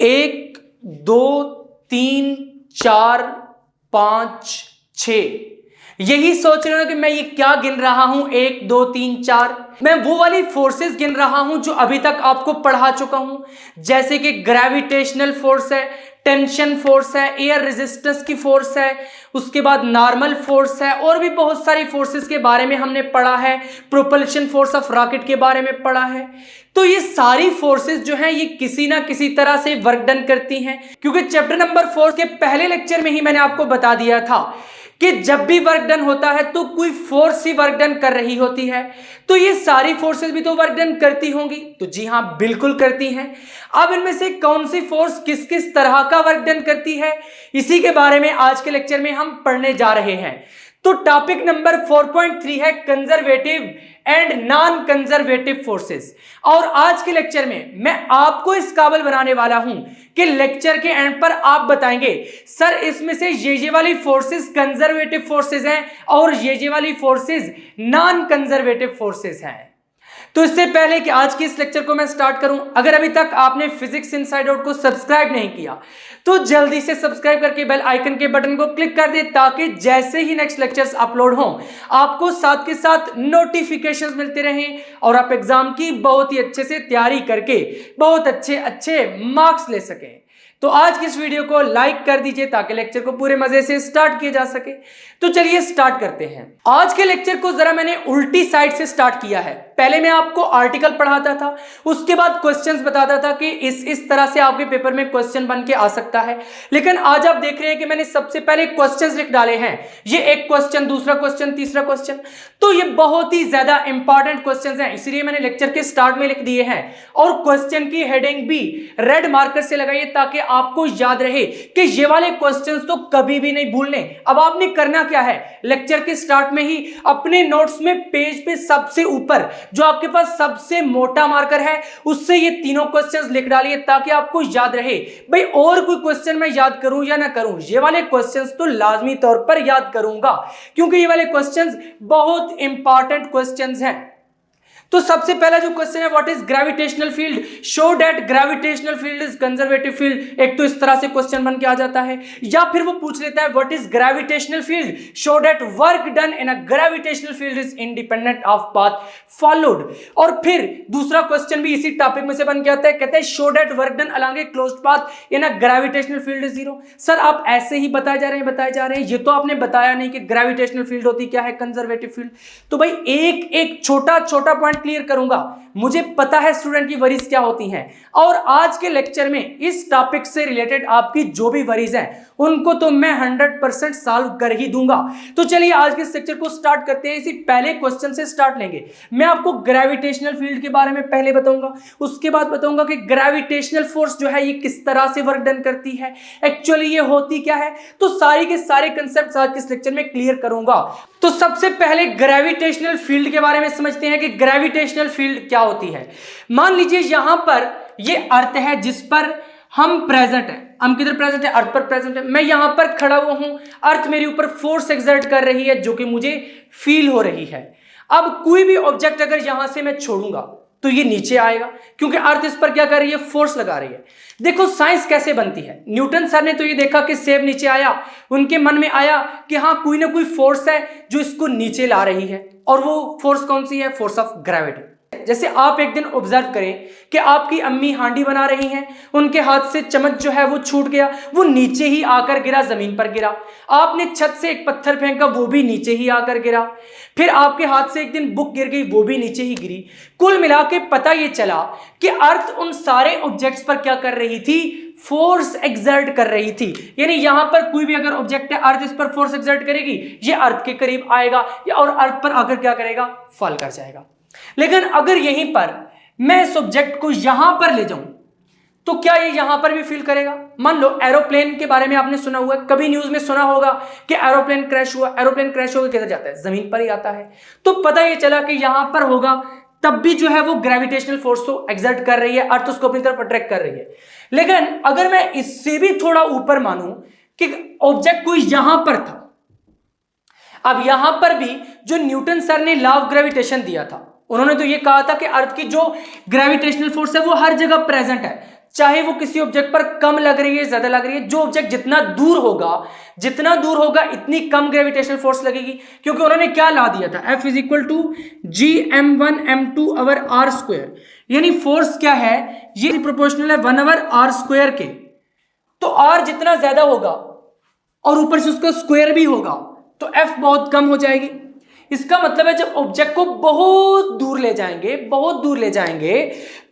1 2 3 4 5 6। यही सोच रहे हो कि मैं ये क्या गिन रहा हूं, 1 2 3 4। मैं वो वाली फोर्सेस गिन रहा हूं जो अभी तक आपको पढ़ा चुका हूं, जैसे कि ग्रेविटेशनल फोर्स है, टेंशन फोर्स है, एयर रेजिस्टेंस की फोर्स है, उसके बाद नॉर्मल फोर्स है, और भी बहुत सारी फोर्सेस के बारे में हमने पढ़ा है। प्रोपल्शन फोर्स ऑफ रॉकेट के बारे में पढ़ा है। तो ये सारी फोर्सेस जो हैं ये किसी ना किसी तरह से वर्क डन करती हैं, क्योंकि चैप्टर नंबर 4 के पहले लेक्चर में ही मैंने आपको बता दिया था कि जब भी वर्क डन होता है तो कोई फोर्स ही वर्क डन कर रही होती है। तो ये सारी फोर्सेस भी तो वर्क डन करती होंगी। तो जी हां, बिल्कुल करती हैं। अब इनमें से कौन सी फोर्स किस किस तरह का वर्क डन करती है, इसी के बारे में आज के लेक्चर में हम पढ़ने जा रहे हैं। तो टॉपिक नंबर 4.3 है conservative and non conservative forces. और आज के लेक्चर में मैं आपको इस काबिल बनाने वाला हूं कि लेक्चर के एंड पर आप बताएंगे सर इसमें से ये वाली फोर्सेस कंजर्वेटिव फोर्सेस हैं और ये वाली फोर्सेस नॉन कंजर्वेटिव फोर्सेस हैं। तो इससे पहले कि आज की इस लेक्चर को मैं स्टार्ट करूं, अगर अभी तक आपने फिजिक्स इनसाइड आउट को सब्सक्राइब नहीं किया तो जल्दी से सब्सक्राइब करके बेल आइकन के बटन को क्लिक कर दे, ताकि जैसे ही नेक्स्ट लेक्चर्स अपलोड हों आपको साथ के साथ नोटिफिकेशंस मिलते रहें और आप एग्जाम की बहुत ही अच्छे से तैयारी करके बहुत अच्छे मार्क्स ले सकें। तो आज की इस वीडियो को लाइक कर दीजिए ताकि लेक्चर को पूरे मजे से स्टार्ट किया जा सके। तो चलिए स्टार्ट करते हैं। आज के लेक्चर को जरा मैंने उल्टी साइड से स्टार्ट किया है। पहले मैं आपको आर्टिकल पढ़ाता था, उसके बाद क्वेश्चंस बताता था कि इस तरह से आपके पेपर में क्वेश्चन बन के आ सकता है। लेकिन आज आप देख रहे हैं कि मैंने सबसे पहले क्वेश्चंस लिख डाले हैं। ये एक क्वेश्चन, दूसरा क्वेश्चन, तीसरा क्वेश्चन। तो ये बहुत ही ज्यादा इंपॉर्टेंट क्वेश्चंस हैं, इसलिए मैंने लेक्चर के स्टार्ट में लिख दिए हैं। और क्वेश्चन की हेडिंग भी रेड मार्कर से लगाइए ताकि आपको याद रहे कि ये वाले क्वेश्चंस तो कभी भी नहीं भूलने। अब आपने करना क्या है, लेक्चर के स्टार्ट में ही अपने नोट्स में पेज पे सबसे ऊपर जो आपके पास सबसे मोटा मार्कर है उससे ये तीनों क्वेश्चंस लिख डालिए ताकि आपको याद रहे। भाई और कोई क्वेश्चन मैं याद करूं या ना करूं, ये वाले क्वेश्चंस तो लाजमी तौर पर याद करूंगा, क्योंकि ये वाले क्वेश्चंस बहुत इंपॉर्टेंट क्वेश्चंस हैं। तो सबसे पहला जो क्वेश्चन है, what is gravitational field, show that gravitational field is conservative field. एक तो इस तरह से क्वेश्चन बन के आ जाता है, या फिर वो पूछ लेता है what is gravitational field, show that work done in a gravitational field is independent of path followed. और फिर दूसरा क्वेश्चन भी इसी टॉपिक में से बन के आता है, कहते हैं show that work done along a closed path in a gravitational field is zero. Sir आप ऐसे ही बताए जा रहे हैं, ये तो आपने बताया नहीं कि ग्रेविटेशनल फील्ड होती क्या है, कंजर्वेटिव फील्ड। तो भाई एक एक छोटा छोटा पॉइंट क्लियर करूंगा। मुझे पता है स्टूडेंट की वरीज क्या होती हैं, और आज के लेक्चर में इस टॉपिक से रिलेटेड आपकी जो भी वरीज हैं उनको तो मैं 100% सॉल्व कर ही दूंगा। तो चलिए आज के इस लेक्चर को स्टार्ट करते हैं। इसी पहले क्वेश्चन से स्टार्ट लेंगे। मैं आपको ग्रेविटेशनल फील्ड के बारे में पहले बताऊंगा, उसके बाद बताऊंगा कि ग्रेविटेशनल फोर्स जो है ये किस तरह से वर्क डन करती है, एक्चुअली ये होती क्या है। तो सारे के सारे कंसेप्ट आज के इस लेक्चर में क्लियर करूंगा। तो सबसे पहले ग्रेविटेशनल फील्ड के बारे में समझते हैं कि ग्रेविटेशनल फील्ड क्या होती है। मान लीजिए यहां पर ये अर्थ है जिस पर हम प्रेजेंट है। हम किधर प्रेजेंट है, अर्थ पर प्रेजेंट है। मैं यहां पर खड़ा हुआ हूं, अर्थ मेरे ऊपर फोर्स एक्सर्ट कर रही है जो कि मुझे फील हो रही है। अब कोई भी ऑब्जेक्ट अगर यहां से मैं छोड़ूंगा तो ये नीचे आएगा, क्योंकि अर्थ इस पर क्या कर रही है, फोर्स लगा रही है। देखो साइंस कैसे बनती है। न्यूटन सर ने तो ये देखा कि सेब नीचे आया, उनके मन में आया कि हाँ कोई ना कोई फोर्स है जो इसको नीचे ला रही है, और वो फोर्स कौन सी है, फोर्स ऑफ ग्रेविटी। जैसे आप एक दिन ऑब्जर्व करें कि आपकी अम्मी हांडी बना रही हैं, उनके हाथ से चम्मच जो है वो छूट गया, वो नीचे ही आकर गिरा, जमीन पर गिरा। आपने छत से एक पत्थर फेंका, वो भी नीचे ही आकर गिरा। फिर आपके हाथ से एक दिन बुक गिर गई, वो भी नीचे ही गिरी। कुल मिला के पता ये चला कि अर्थ उन सारे ऑब्जेक्ट्स पर क्या कर रही थी, फोर्स एक्सर्ट कर रही थी। यानी यहां पर कोई भी अगर ऑब्जेक्ट है, अर्थ इस पर फोर्स एक्सर्ट करेगी, ये अर्थ के करीब आएगा और अर्थ पर आकर क्या करेगा, फॉल कर जाएगा। लेकिन अगर यहीं पर मैं इस ऑब्जेक्ट को यहां पर ले जाऊं तो क्या ये यहां पर भी फील करेगा। मान लो एरोप्लेन के बारे में आपने सुना हुआ है, कभी न्यूज में सुना होगा कि एरोप्लेन क्रैश हुआ। एरोप्लेन क्रैश होकर किधर जाता है, जमीन पर ही आता है। तो पता ये चला कि यहां पर होगा, तब भी जो है वो ग्रेविटेशनल फोर्स तो एक्सर्ट कर रही है, अर्थ उसको अपनी तरफ अट्रैक्ट कर रही है। लेकिन अगर मैं इससे भी थोड़ा ऊपर मानूं कि ऑब्जेक्ट कोई यहां पर था, अब यहां पर भी जो न्यूटन सर ने लॉ ऑफ ग्रेविटेशन दिया था, उन्होंने तो ये कहा था कि अर्थ की जो ग्रेविटेशनल फोर्स है वो हर जगह प्रेजेंट है। चाहे वो किसी ऑब्जेक्ट पर कम लग रही है ज्यादा लग रही है, जो ऑब्जेक्ट जितना दूर होगा इतनी कम ग्रेविटेशनल फोर्स लगेगी, क्योंकि उन्होंने क्या ला दिया था, F is equal to GM1M2 over r square, यानी फोर्स क्या है, ये प्रोपोर्शनल है 1 अवर आर स्क्वायर के। तो आर जितना ज्यादा होगा और ऊपर से उसका स्क्वायर भी होगा तो F बहुत कम हो जाएगी। इसका मतलब है जब ऑब्जेक्ट को बहुत दूर ले जाएंगे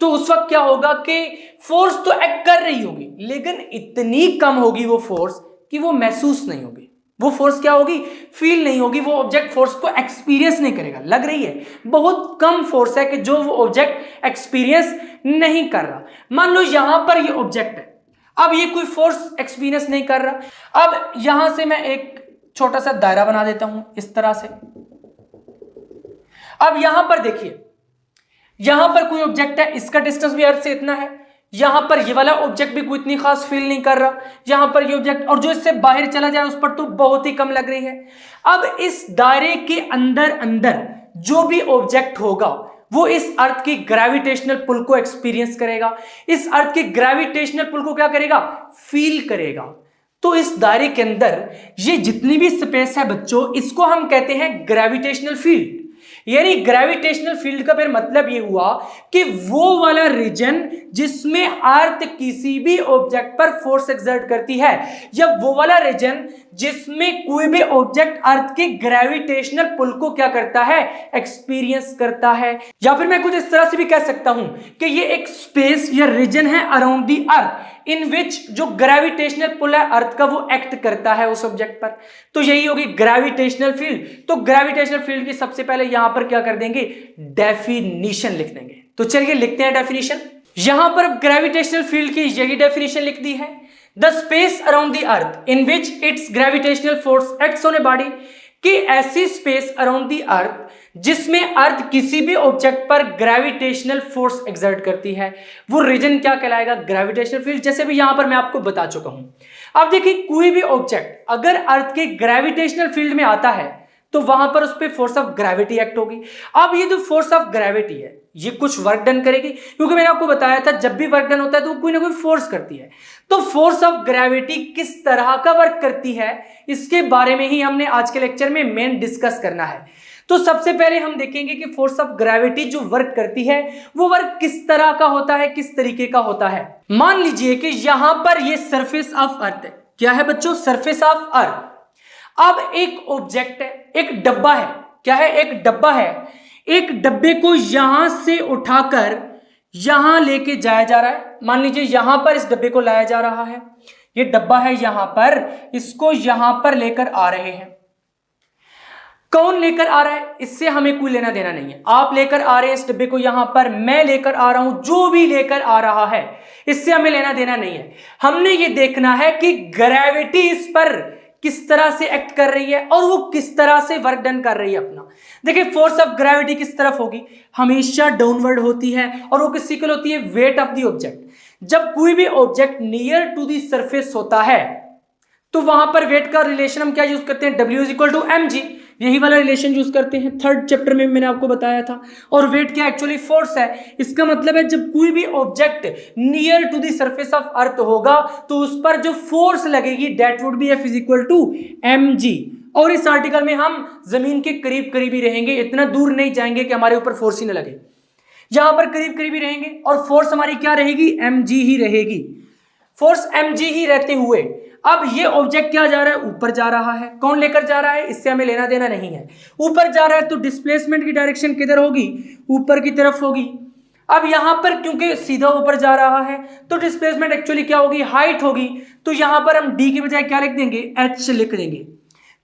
तो उस वक्त क्या होगा कि फोर्स तो एक्ट कर रही होगी, लेकिन इतनी कम होगी वो फोर्स कि वो महसूस नहीं होगी। वो फोर्स क्या होगी, फील नहीं होगी, वो ऑब्जेक्ट फोर्स को एक्सपीरियंस नहीं करेगा। लग रही है बहुत कम फोर्स है कि जो वो ऑब्जेक्ट एक्सपीरियंस नहीं कर रहा। मान लो यहां पर ये ऑब्जेक्ट है, अब ये कोई फोर्स एक्सपीरियंस नहीं कर रहा। अब यहां से मैं एक छोटा सा दायरा बना देता हूं इस तरह से। अब यहां पर देखिए, यहां पर कोई ऑब्जेक्ट है, इसका डिस्टेंस भी अर्थ से इतना है, यहां पर ये वाला ऑब्जेक्ट भी कोई इतनी खास फील नहीं कर रहा, यहां पर ये ऑब्जेक्ट, और जो इससे बाहर चला जाए उस पर तो बहुत ही कम लग रही है। अब इस दायरे के अंदर अंदर जो भी ऑब्जेक्ट होगा वो इस अर्थ की ग्रेविटेशनल पुल को एक्सपीरियंस करेगा, इस अर्थ की ग्रेविटेशनल पुल को क्या करेगा, फील करेगा। तो इस दायरे के अंदर ये जितनी भी स्पेस है बच्चों, इसको हम कहते हैं ग्रेविटेशनल फील्ड। यानी ग्रेविटेशनल फील्ड का फिर मतलब ये हुआ कि वो वाला रीजन जिसमें अर्थ किसी भी ऑब्जेक्ट पर फोर्स एक्सर्ट करती है, या वो वाला रीजन जिसमें कोई भी ऑब्जेक्ट अर्थ के ग्रेविटेशनल पुल को क्या करता है, एक्सपीरियंस करता है। या फिर मैं कुछ इस तरह से भी कह सकता हूं कि ये एक स्पेस या रीजन है अराउंड दी अर्थ इन विच जो ग्रेविटेशनल पुल है अर्थ का वो एक्ट करता है उस ऑब्जेक्ट पर। तो यही होगी ग्रेविटेशनल फील्ड। तो ग्रेविटेशनल फील्ड की सबसे पहले यहां पर क्या कर देंगे, डेफिनेशन लिख देंगे। तो चलिए लिखते हैं डेफिनेशन। यहां पर ग्रेविटेशनल फील्ड की यही डेफिनेशन लिख दी है, the space around the earth in which it's gravitational force acts on a body, कि ऐसी स्पेस अराउंड द अर्थ जिसमें अर्थ किसी भी ऑब्जेक्ट पर ग्रेविटेशनल फोर्स एक्सर्ट करती है, वो रीजन क्या कहलाएगा, ग्रेविटेशनल फील्ड। जैसे भी यहां पर मैं आपको बता चुका हूं। अब देखिए कोई भी ऑब्जेक्ट अगर अर्थ के ग्रेविटेशनल फील्ड में आता है तो वहां पर उस पर फोर्स ऑफ ग्रेविटी एक्ट होगी। अब ये जो फोर्स ऑफ ग्रेविटी है ये कुछ वर्क डन करेगी, क्योंकि मैंने आपको बताया था जब भी वर्क डन होता है तो कोई ना कोई फोर्स करती है। तो फोर्स ऑफ ग्रेविटी किस तरह का वर्क करती है इसके बारे में ही हमने आज के लेक्चर में मेन डिस्कस करना है। तो सबसे पहले हम देखेंगे कि फोर्स ऑफ ग्रेविटी जो वर्क करती है वो वर्क किस तरह का होता है, किस तरीके का होता है। मान लीजिए कि यहां पर ये सरफेस ऑफ अर्थ है। क्या है बच्चों, सरफेस ऑफ अर्थ। अब एक ऑब्जेक्ट है, एक डब्बा है। क्या है, एक डब्बा है। एक डब्बे को यहां से उठाकर यहां लेके जाया जा रहा है। मान लीजिए यहां पर इस डब्बे को लाया जा रहा है, ये डब्बा है यहां पर, इसको यहां पर लेकर आ रहे हैं। कौन लेकर आ रहा है इससे हमें कोई लेना देना नहीं है। आप लेकर आ रहे हैं इस डब्बे को यहां पर, मैं लेकर आ रहा हूं, जो भी लेकर आ रहा है इससे हमें लेना देना नहीं है। हमने ये देखना है कि ग्रेविटी इस पर किस तरह से एक्ट कर रही है और वो किस तरह से वर्क डन कर रही है अपना। देखिए फोर्स ऑफ ग्रेविटी किस तरफ होगी, हमेशा डाउनवर्ड होती है, और वो किस इक्वल होती है, वेट ऑफ द ऑब्जेक्ट। जब कोई भी object near to the surface होता है तो वहां पर वेट का रिलेशन हम क्या यूज करते हैं, W is equal to mg। यही वाला रिलेशन यूज करते हैं, थर्ड चैप्टर में मैंने आपको बताया था। और वेट क्या एक्चुअली फोर्स है। इसका मतलब है जब कोई भी object near to the surface of earth होगा तो उस पर जो फोर्स लगेगी that would be F is equal to mg। और इस आर्टिकल में हम जमीन के करीब करीब ही रहेंगे, इतना दूर नहीं जाएंगे कि हमारे ऊपर फोर्स ही ना लगे। यहां पर करीब करीब ही रहेंगे और फोर्स हमारी क्या रहेगी, mg ही रहेगी। फोर्स mg ही रहते हुए अब ये ऑब्जेक्ट क्या जा रहा है, ऊपर जा रहा है। कौन लेकर जा रहा है, इससे हमें लेना देना नहीं है। ऊपर जा रहा है तो डिस्प्लेसमेंट की डायरेक्शन किधर होगी, ऊपर की तरफ होगी। अब यहां पर क्योंकि सीधा ऊपर जा रहा है तो डिस्प्लेसमेंट एक्चुअली क्या होगी, हाइट होगी। तो यहां पर हम d की बजाय क्या लिख देंगे, h लिख देंगे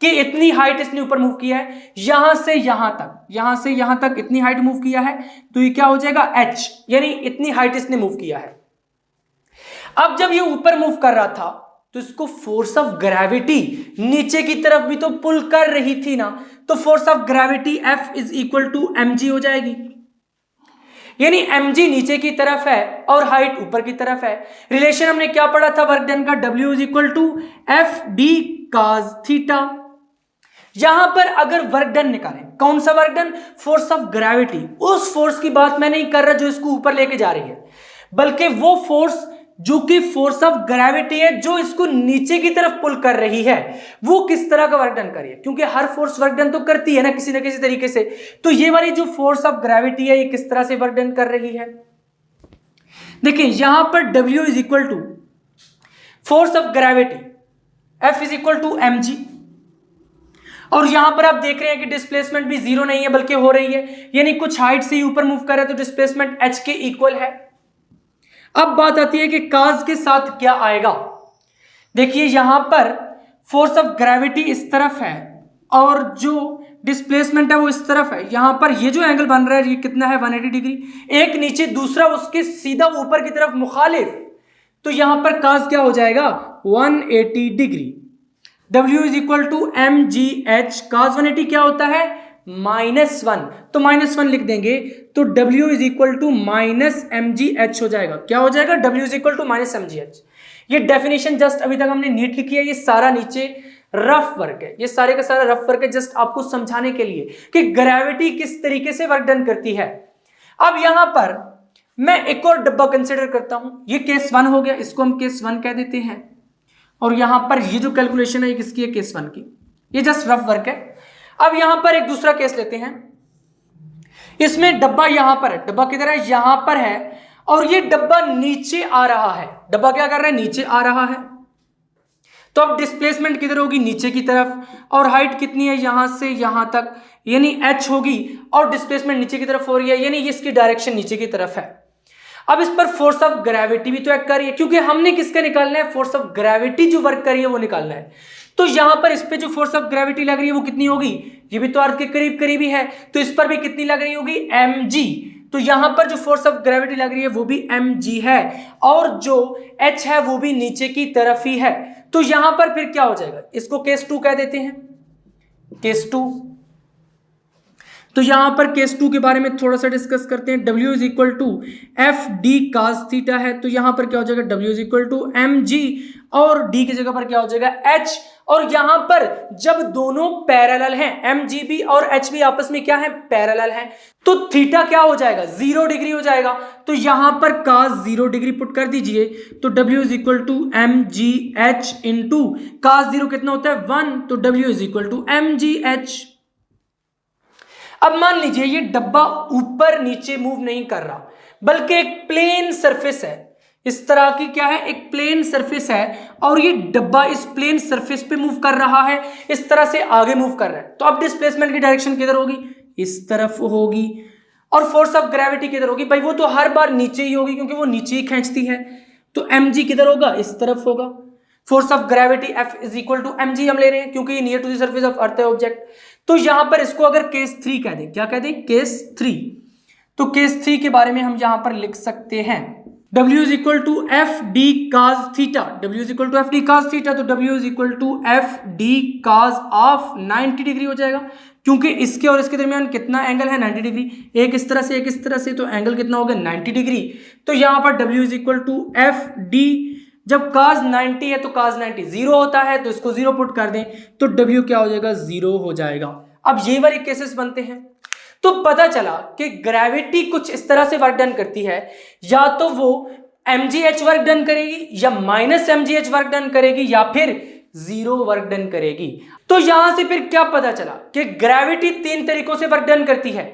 कि इतनी हाइट इसने ऊपर मूव किया है। यहां से यहां तक, यहां से यहां तक इतनी हाइट मूव किया है तो ये क्या हो जाएगा, h, यानी इतनी हाइट इसने मूव किया है। अब जब ये ऊपर मूव कर रहा था तो इसको फोर्स ऑफ ग्रेविटी नीचे की तरफ भी तो पुल कर रही थी ना, तो force of gravity F is equal to mg हो जाएगी। यानी mg नीचे की तरफ है और हाइट ऊपर की तरफ है। रिलेशन हमने क्या पढ़ा था वर्क डन का, W is equal to F D cos theta. यहां पर अगर वर्क डन निकालें, कौन सा work done, force of gravity. उस फोर्स की बात मैं नहीं कर रहा जो इसको ऊपर लेके जा रही है, बल्कि वो फोर्स जो कि फोर्स ऑफ ग्रेविटी है जो इसको नीचे की तरफ पुल कर रही है, वो किस तरह का वर्क डन कर रही है, क्योंकि हर फोर्स वर्क डन तो करती है ना किसी तरीके से। तो ये वाली जो फोर्स ऑफ ग्रेविटी है ये किस तरह से वर्क डन कर रही है। देखिए यहां पर W is equal to force of gravity F is equal to mg, और यहां पर आप देख रहे हैं कि डिस्प्लेसमेंट भी जीरो नहीं है बल्कि हो रही है, यानी कुछ हाइट से ही ऊपर मूव कर रहा है तो डिस्प्लेसमेंट h के इक्वल है। अब बात आती है कि काज के साथ क्या आएगा। देखिए यहां पर फोर्स ऑफ ग्रेविटी इस तरफ है और जो डिस्प्लेसमेंट है वो इस तरफ है। यहां पर ये जो एंगल बन रहा है ये कितना है 180 डिग्री, एक नीचे दूसरा उसके सीधा ऊपर की तरफ मुखालिफ, तो यहां पर काज क्या हो जाएगा 180 degree. W is equal to mgh, cos 180 क्या होता है -1, तो -1 लिख देंगे तो W is equal to -mgh हो जाएगा। क्या हो जाएगा W is equal to -mgh। ये डेफिनेशन जस्ट अभी तक हमने नीट लिखी है, ये सारा नीचे रफ वर्क है, ये सारे का सारा रफ वर्क है जस्ट आपको समझाने के लिए कि ग्रेविटी किस तरीके से वर्क डन करती है। अब यहां पर मैं एक और डब्बा कंसिडर करता हूं, ये केस 1 हो गया, इसको हम केस 1 कह देते हैं, और यहां पर ये जो कैलकुलेशन है ये किसकी है केस 1 की, ये जस्ट रफ वर्क है। अब यहां पर एक दूसरा केस लेते हैं, इसमें डब्बा यहां पर है, डब्बा किधर है यहां पर है, और ये डब्बा नीचे आ रहा है, डब्बा क्या कर रहा है नीचे आ रहा है, तो अब डिस्प्लेसमेंट किधर होगी नीचे की तरफ, और हाइट कितनी है यहां से यहां तक यानी h होगी, और डिस्प्लेसमेंट नीचे की तरफ हो रही है यानी इसकी डायरेक्शन नीचे की तरफ है। अब इस पर फोर्स ऑफ ग्रेविटी भी तो एक्ट कर रही है, क्योंकि हमने किसका निकालना है फोर्स ऑफ ग्रेविटी जो वर्क कर रही है वो निकालना है। तो यहां पर इस पे जो फोर्स ऑफ ग्रेविटी लग रही है वो कितनी होगी, ये भी तो अर्थ के करीब करीब ही है, तो इस पर भी कितनी लग रही होगी mg, तो यहां पर जो फोर्स ऑफ ग्रेविटी लग रही है वो भी mg है, और जो h है वो भी नीचे की तरफ ही है। तो यहां पर फिर क्या हो जाएगा, इसको केस 2 कह देते हैं, केस 2। तो यहां पर केस 2 के बारे में थोड़ा सा डिस्कस करते हैं। W is equal to F D cos theta है, तो यहां पर क्या हो जाएगा W is equal to mg, और d की जगह पर क्या हो जाएगा h, और यहां पर जब दोनों पैरेलल हैं mgb और hb आपस में क्या है पैरेलल हैं, तो थीटा क्या हो जाएगा 0 डिग्री हो जाएगा। तो यहां पर काज 0 डिग्री पुट कर दीजिए, तो W is equal to mgh into cos 0 कितना होता है 1, तो W is equal to mgh। अब मान लीजिए ये डब्बा ऊपर नीचे मूव नहीं कर रहा बल्कि एक प्लेन सरफेस है, इस तरह की क्या है एक प्लेन सरफेस है, और ये डब्बा इस प्लेन सरफेस पे मूव कर रहा है, इस तरह से आगे मूव कर रहा है, तो अब डिस्प्लेसमेंट की डायरेक्शन किधर होगी इस तरफ होगी, और फोर्स ऑफ ग्रेविटी किधर होगी भाई वो तो हर बार नीचे ही होगी क्योंकि वो नीचे ही खींचती है, तो mg किधर होगा इस तरफ होगा। Force of gravity F is equal to mg हम ले रहे हैं क्योंकि ये near to the surface of earth है ऑब्जेक्ट। तो यहां पर इसको अगर केस 3 कह दें, क्या कह दें केस 3, तो केस 3 के बारे में हम यहां पर लिख सकते हैं W is equal to F D cos theta, W is equal to F D cos theta, तो W is equal to F D cos of 90 degree हो जाएगा, क्योंकि इसके और इसके दरमियान कितना एंगल है 90 डिग्री, एक इस तरह से एक इस तरह से, तो एंगल कितना हो गया 90 डिग्री। तो यहां पर W is equal to F d, जब काज 90 है तो काज 90 0 होता है, तो इसको 0 पुट कर दें तो W क्या हो जाएगा 0 हो जाएगा। अब ये वाले केसेस बनते हैं, तो पता चला कि ग्रेविटी कुछ इस तरह से वर्क डन करती है, या तो वो mgh वर्क डन करेगी या -mgh वर्क डन करेगी या फिर 0 वर्क डन करेगी। तो यहां से फिर क्या पता चला कि ग्रेविटी 3 तरीकों से वर्क डन करती है,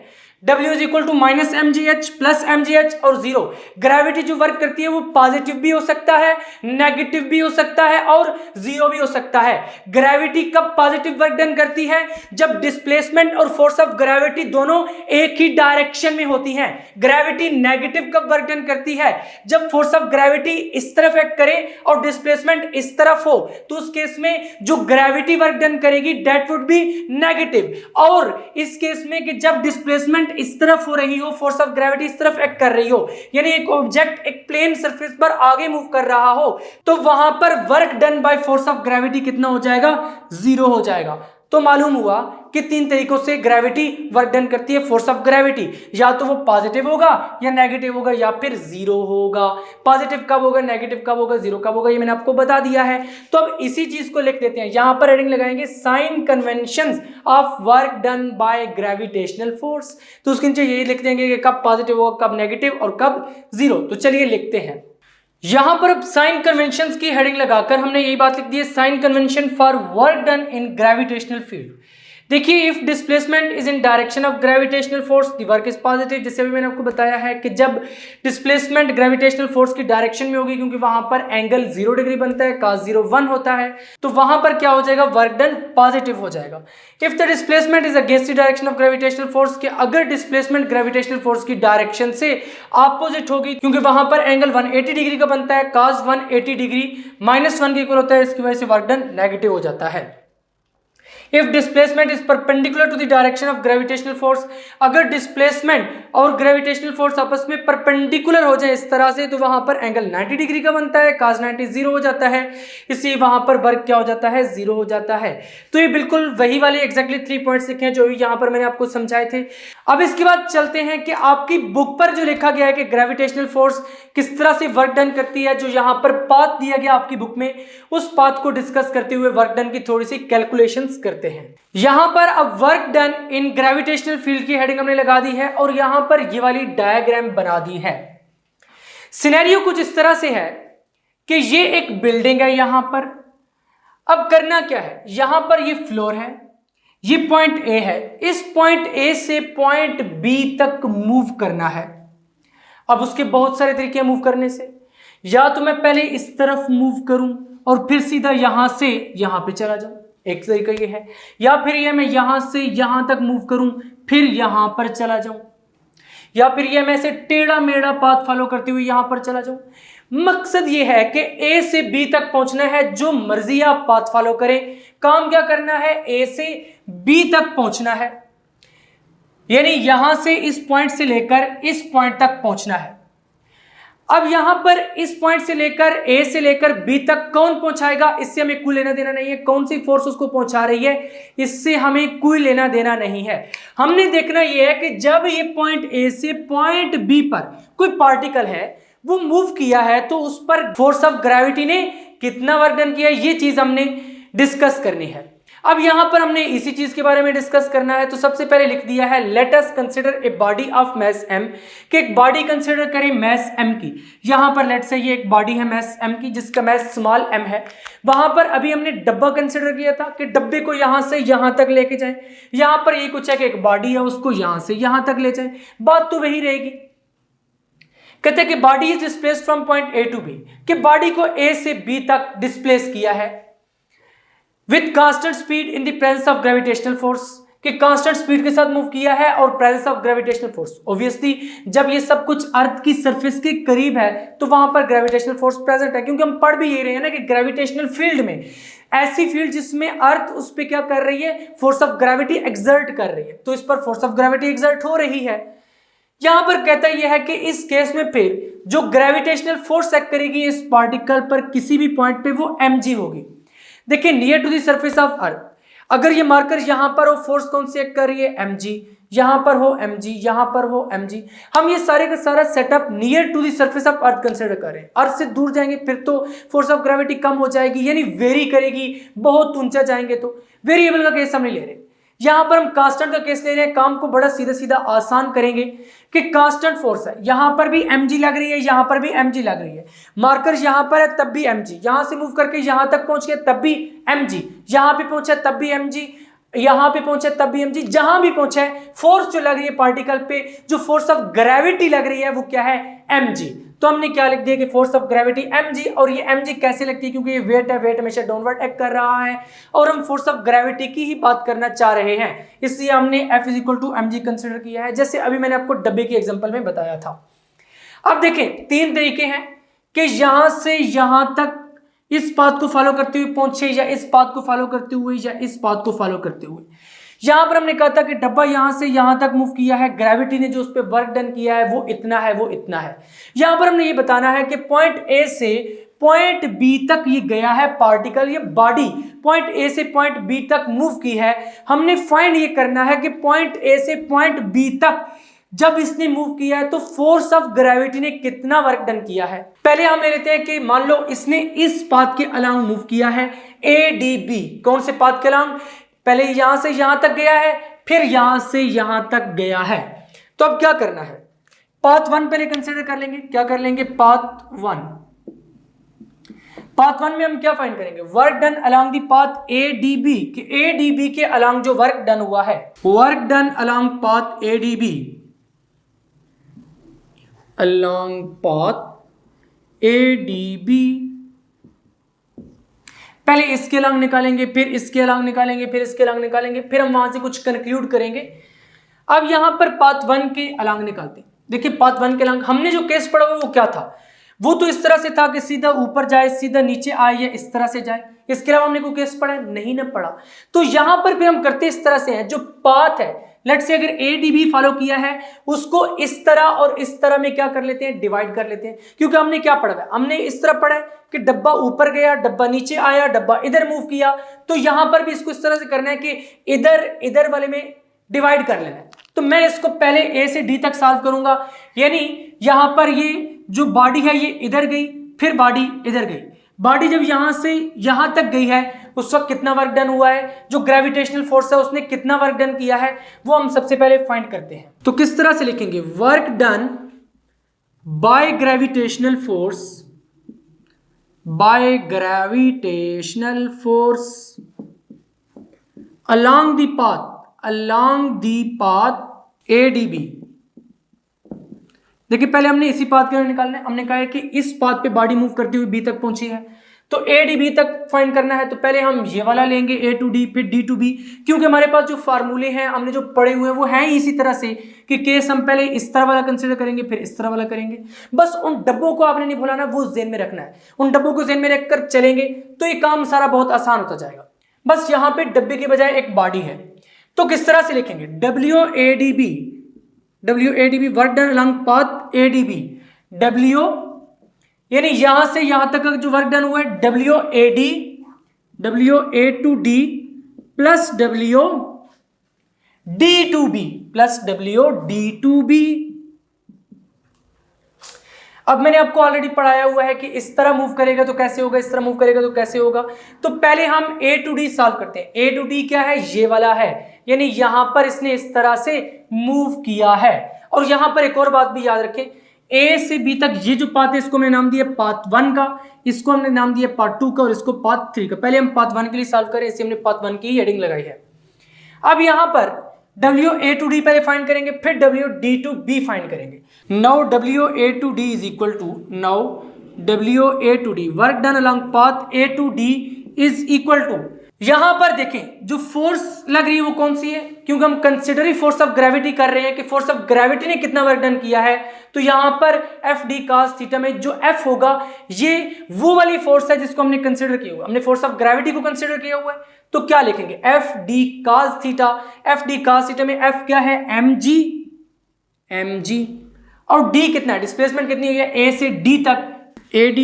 W is equal to -mgh plus mgh और 0। ग्रेविटी जो वर्क करती है वो पॉजिटिव भी हो सकता है, नेगेटिव भी हो सकता है और 0 भी हो सकता है। ग्रेविटी कब पॉजिटिव वर्क डन करती है, जब डिस्प्लेसमेंट और फोर्स ऑफ ग्रेविटी दोनों एक ही डायरेक्शन में होती हैं। ग्रेविटी नेगेटिव कब वर्क डन करती है, जब फोर्स ऑफ ग्रेविटी इस तरफ एक्ट करे और डिस्प्लेसमेंट इस तरफ हो, तो उस केस में जो ग्रेविटी वर्क डन करेगी दैट वुड बी नेगेटिव। और इस केस में कि जब डिस्प्लेसमेंट इस तरफ हो रही हो, फोर्स ऑफ ग्रेविटी इस तरफ एक्ट कर रही हो, यानी एक ऑब्जेक्ट एक प्लेन सरफेस पर आगे मूव कर रहा हो, तो वहां पर work done by force of gravity कितना हो जाएगा 0 हो जाएगा। तो मालूम हुआ कि 3 तरीकों से ग्रेविटी वर्क डन करती है फोर्स ऑफ ग्रेविटी, या तो वो पॉजिटिव होगा या नेगेटिव होगा या फिर 0 होगा। पॉजिटिव कब होगा, नेगेटिव कब होगा, 0 कब होगा, ये मैंने आपको बता दिया है। तो अब इसी चीज को लिख देते हैं, यहां पर हेडिंग लगाएंगे sign conventions of work done by gravitational force. तो उसके नीचे ये लिख देंगे कि कब पॉजिटिव होगा, कब नेगेटिव और कब 0। तो चलिए लिखते हैं, यहां पर अब साइन कन्वेंशंस की हेडिंग लगाकर हमने यही बात लिख दी है, sign convention for work done in gravitational field. देखिए, if displacement is in direction of gravitational force the work is positive. जैसे अभी मैंने आपको बताया है कि जब डिस्प्लेसमेंट ग्रेविटेशनल फोर्स की डायरेक्शन में होगी, क्योंकि वहां पर एंगल 0 डिग्री बनता है, cos 0 1 होता है, तो वहां पर क्या हो जाएगा, वर्क डन पॉजिटिव हो जाएगा। If the displacement is against the direction of gravitational force, के अगर डिस्प्लेसमेंट ग्रेविटेशनल फोर्स की डायरेक्शन से ऑपोजिट होगी, क्योंकि वहां पर एंगल 180 डिग्री का बनता है, cos 180 डिग्री -1 के इक्वल होता है, इसकी वजह से वर्क डन नेगेटिव हो जाता है। If displacement is perpendicular to the direction of gravitational force, अगर डिस्प्लेसमेंट और ग्रेविटेशनल फोर्स आपस में परपेंडिकुलर हो जाए इस तरह से, तो वहां पर एंगल 90 डिग्री का बनता है, cos 90 0 हो जाता है, इसलिए वहां पर वर्क क्या हो जाता है, 0 हो जाता है। तो ये बिल्कुल वही वाले एग्जैक्टली 3 पॉइंट्स लिखे हैं जो यहां पर मैंने आपको समझाए थे। अब इसके बाद चलते हैं कि आपकी बुक पर जो लिखा गया है कि ग्रेविटेशनल फोर्स किस तरह से वर्क डन करती है, जो यहां पर पाथ दिया गया आपकी बुक में, उस पाथ को डिस्कस करते हुए वर्क डन की थोड़ी सी कैलकुलेशंस करते हैं। यहां पर अब work done in gravitational field की हेडिंग हमने लगा दी है और यहां पर ये वाली डायग्राम बना दी है। सिनेरियो कुछ इस तरह से है कि ये एक बिल्डिंग है यहां पर। अब करना क्या है, यहां पर ये फ्लोर है, ये पॉइंट ए है, इस पॉइंट ए से पॉइंट बी तक मूव करना है। अब उसके बहुत सारे तरीके हैं मूव करने से, या तो मैं पहले इस तरफ मूव करूं और फिर सीधा यहां से यहां पे चला जाऊं, एक तरीका ये है, या फिर ये मैं यहां से यहां तक मूव करूं फिर यहां पर चला जाऊं, या फिर ये मैं ऐसे टेढ़ा मेढ़ा पाथ फॉलो करते हुए यहां पर चला जाऊं। मकसद ये है कि ए से बी तक पहुंचना है, जो मर्जी आप पाथ फॉलो करें, काम क्या करना है, ए से बी तक पहुंचना है, यानी यहां से इस पॉइंट से लेकर इस पॉइंट तक पहुंचना है। अब यहां पर इस पॉइंट से लेकर ए से लेकर बी तक कौन पहुंचाएगा, इससे हमें कोई लेना देना नहीं है, कौन सी फोर्स उसको पहुंचा रही है, इससे हमें कोई लेना देना नहीं है। हमने देखना यह है कि जब ये पॉइंट ए से पॉइंट बी पर कोई पार्टिकल है वो मूव किया है, तो उस पर फोर्स ऑफ ग्रेविटी ने कितना वर्क डन किया, ये चीज हमने डिस्कस करनी है। अब यहां पर हमने इसी चीज के बारे में डिस्कस करना है, तो सबसे पहले लिख दिया है let us consider a body of mass m, कि एक बॉडी कंसीडर करें मास m की। यहां पर लेट से ये एक बॉडी है मास m की जिसका मास स्मॉल m है। वहां पर अभी हमने डब्बा कंसीडर किया था कि डब्बे को यहां से यहां तक लेके जाए, यहां पर ये कुछ है कि एक बॉडी है उसको यहां से यहां तक ले जाए, बात तो वही रहेगी। कहते हैं कि body is displaced from point A to B, कि बॉडी को ए से बी तक डिस्प्लेस किया है with constant speed in the presence of gravitational force, कि कांस्टेंट स्पीड के साथ मूव किया है और presence of gravitational force. Obviously जब ये सब कुछ अर्थ की सरफेस के करीब है तो वहां पर ग्रेविटेशनल फोर्स प्रेजेंट है, क्योंकि हम पढ़ भी ये रहे हैं ना कि ग्रेविटेशनल फील्ड में ऐसी फील्ड जिसमें अर्थ उस पर क्या कर रही है, फोर्स ऑफ ग्रेविटी एक्सर्ट कर रही है, तो इस पर फोर्स ऑफ ग्रेविटी एक्सर्ट हो रही है। यहां पर कहता यह है कि इस केस में फिर जो ग्रेविटेशनल फोर्स एक्ट करेगी इस पार्टिकल पर किसी भी पॉइंट पे वो mg होगी। देखिए near to the surface of earth, अगर ये मार्कर यहां पर हो, फोर्स कौन सी एक्ट कर रही है, mg, यहां पर हो mg, यहां पर हो mg। हम ये सारे का सारा setup near to the surface of earth consider करें, अर्थ से दूर जाएंगे फिर तो फोर्स ऑफ ग्रेविटी कम हो जाएगी, यानी वेरी करेगी, बहुत ऊंचा जाएंगे तो वेरिएबल का केस हम नहीं ले रहे। यहां पर हम कांस्टेंट का केस ले रहे हैं, काम को बड़ा सीधा सीधा आसान करेंगे कि कांस्टेंट फोर्स है, यहां पर भी mg लग रही है, यहां पर भी mg लग रही है, मार्कर यहां पर है तब भी mg, यहां से मूव करके यहां तक पहुंच गया तब भी mg, यहां पे पहुंचा तब भी mg, यहां पे पहुंचा तब भी mg, जहां भी पहुंचा है फोर्स जो लग रही है पार्टिकल पे, जो फोर्स ऑफ ग्रेविटी लग रही है वो क्या है, mg। तो हमने क्या लिख दिया कि फोर्स ऑफ ग्रेविटी mg, और ये mg कैसे लगती है, क्योंकि ये वेट है, वेट हमेशा डाउनवर्ड एक्ट कर रहा है और हम फोर्स ऑफ ग्रेविटी की ही बात करना चाह रहे हैं, इसलिए हमने F is equal to mg consider किया है, जैसे अभी मैंने आपको डब्बे के एग्जांपल में बताया था। अब देखें 3 तरीके हैं कि यहां से यहां तक इस पाथ को फॉलो करते हुए पहुंचे, या इस पाथ को फॉलो करते हुए, या इस पाथ को फॉलो करते हुए। यहां पर हमने कहा था कि डब्बा यहां से यहां तक मूव किया है, ग्रेविटी ने जो उस पर वर्क डन किया है वो इतना है, वो इतना है। यहां पर हमने ये बताना है कि पॉइंट ए से पॉइंट बी तक ये गया है पार्टिकल, ये बॉडी पॉइंट ए से पॉइंट बी तक मूव की है। हमने फाइंड ये करना है कि पॉइंट ए से पॉइंट बी तक जब इसने मूव किया है तो फोर्स ऑफ ग्रेविटी ने कितना वर्क डन किया है। पहले हम ले लेते हैं कि मान लो इसने इस पाथ के अलाउंग मूव किया है, ADB, कौन से पाथ के अलाउंग, पहले यहां से यहां तक गया है, फिर यहां से यहां तक गया है। तो अब क्या करना है, पाथ 1 पहले कंसीडर कर लेंगे, क्या कर लेंगे, पाथ 1। पाथ 1 में हम क्या फाइंड करेंगे, work done along the path ADB, कि एडीबी के अलोंग जो वर्क डन हुआ है, work done along path ADB, along path ADB, पहले इसके अलोंग निकालेंगे, फिर इसके अलोंग निकालेंगे, फिर इसके अलोंग निकालेंगे, फिर हम वहां से कुछ कंक्लूड करेंगे। अब यहां पर पाथ 1 के अलोंग निकालते हैं। देखिए पाथ 1 के अलोंग हमने जो केस पढ़ा वो क्या था, वो तो इस तरह से था कि सीधा ऊपर जाए, सीधा नीचे आए, या इस तरह से जाए। इसके अलावा हमने कोई केस पढ़ा नहीं ना पढ़ा। तो यहां पर फिर हम करते इस तरह से हैं, जो पाथ है लेट्स से अगर एडीबी फॉलो किया है उसको इस तरह और इस तरह में क्या कर लेते हैं, डिवाइड कर लेते हैं। क्योंकि हमने क्या पढ़ा है, हमने इस तरह पढ़ा है कि डब्बा ऊपर गया, डब्बा नीचे आया, डब्बा इधर मूव किया, तो यहां पर भी इसको इस तरह से करना है कि इधर इधर वाले में डिवाइड कर लेना है। तो मैं इसको पहले ए से डी तक सॉल्व करूंगा, यानी यहां पर ये जो बॉडी है ये इधर गई, फिर बॉडी इधर गई। बॉडी जब यहां से यहां तक गई है उस वक्त कितना वर्क डन हुआ है, जो ग्रेविटेशनल फोर्स है उसने कितना वर्क डन किया है, वो हम सबसे पहले फाइंड करते हैं। तो किस तरह से लिखेंगे, work done by gravitational force, bye gravitational force along the path ADB। देखिए पहले हमने इसी पाथ के निकालना है। हमने कहा है कि इस पाथ पे बॉडी मूव करती हुई बी तक पहुंची है, तो ए डी बी तक फाइंड करना है। तो पहले हम ये वाला लेंगे ए टू डी, फिर डी टू बी, क्योंकि हमारे पास जो फार्मूले हैं हमने जो पढ़े हुए हैं वो हैं इसी तरह से कि केस हम पहले इस तरह वाला कंसीडर करेंगे, फिर इस तरह वाला करेंगे। बस उन डब्बों को आपने नहीं भुलाना, वो जेन में रखना है। उन डब्बों को जेन में रखकर चलेंगे तो ये काम सारा बहुत आसान होता जाएगा। बस यहां पे डब्बे के बजाय एक बॉडी है, तो किस तरह से लिखेंगे, WADB work done along path ADB, W यानी यहां से यहां तक जो वर्क डन हुआ है WAD प्लस WD2B। अब मैंने आपको ऑलरेडी पढ़ाया हुआ है कि इस तरह मूव करेगा तो कैसे होगा, इस तरह मूव करेगा तो कैसे होगा। तो पहले हम A to D सॉल्व करते हैं। A to D क्या है, ये वाला है, यानी यहां पर इसने इस तरह से मूव किया है। और यहां पर एक और बात भी याद रखें, A से B तक ये जो पाथ है इसको हमने नाम दिया पाथ 1 का, इसको हमने नाम दिया पाथ 2 का और इसको पाथ 3 का। पहले हम पाथ 1 के लिए सॉल्व करें, इसे हमने पाथ 1 की हेडिंग लगाई है। अब यहां पर WA to D पहले फाइंड करेंगे, फिर WD to B फाइंड करेंगे। Now WA to D is equal to, now WA to D work done along path A to D is equal to, यहां पर देखें जो फोर्स लग रही है वो कौन सी है, क्योंकि हम कंसिडरिंग फोर्स ऑफ ग्रेविटी कर रहे हैं कि फोर्स ऑफ ग्रेविटी ने कितना वर्क डन किया है। तो यहां पर FD cos थीटा में जो F होगा ये वो वाली फोर्स है जिसको हमने कंसिडर किया हुआ, हमने फोर्स ऑफ ग्रेविटी को कंसिडर किया हुआ है। तो क्या लिखेंगे, FD cos theta, FD cos theta में F क्या है, mg, और D कितना है, डिस्प्लेसमेंट कितनी हुई है A से D तक, AD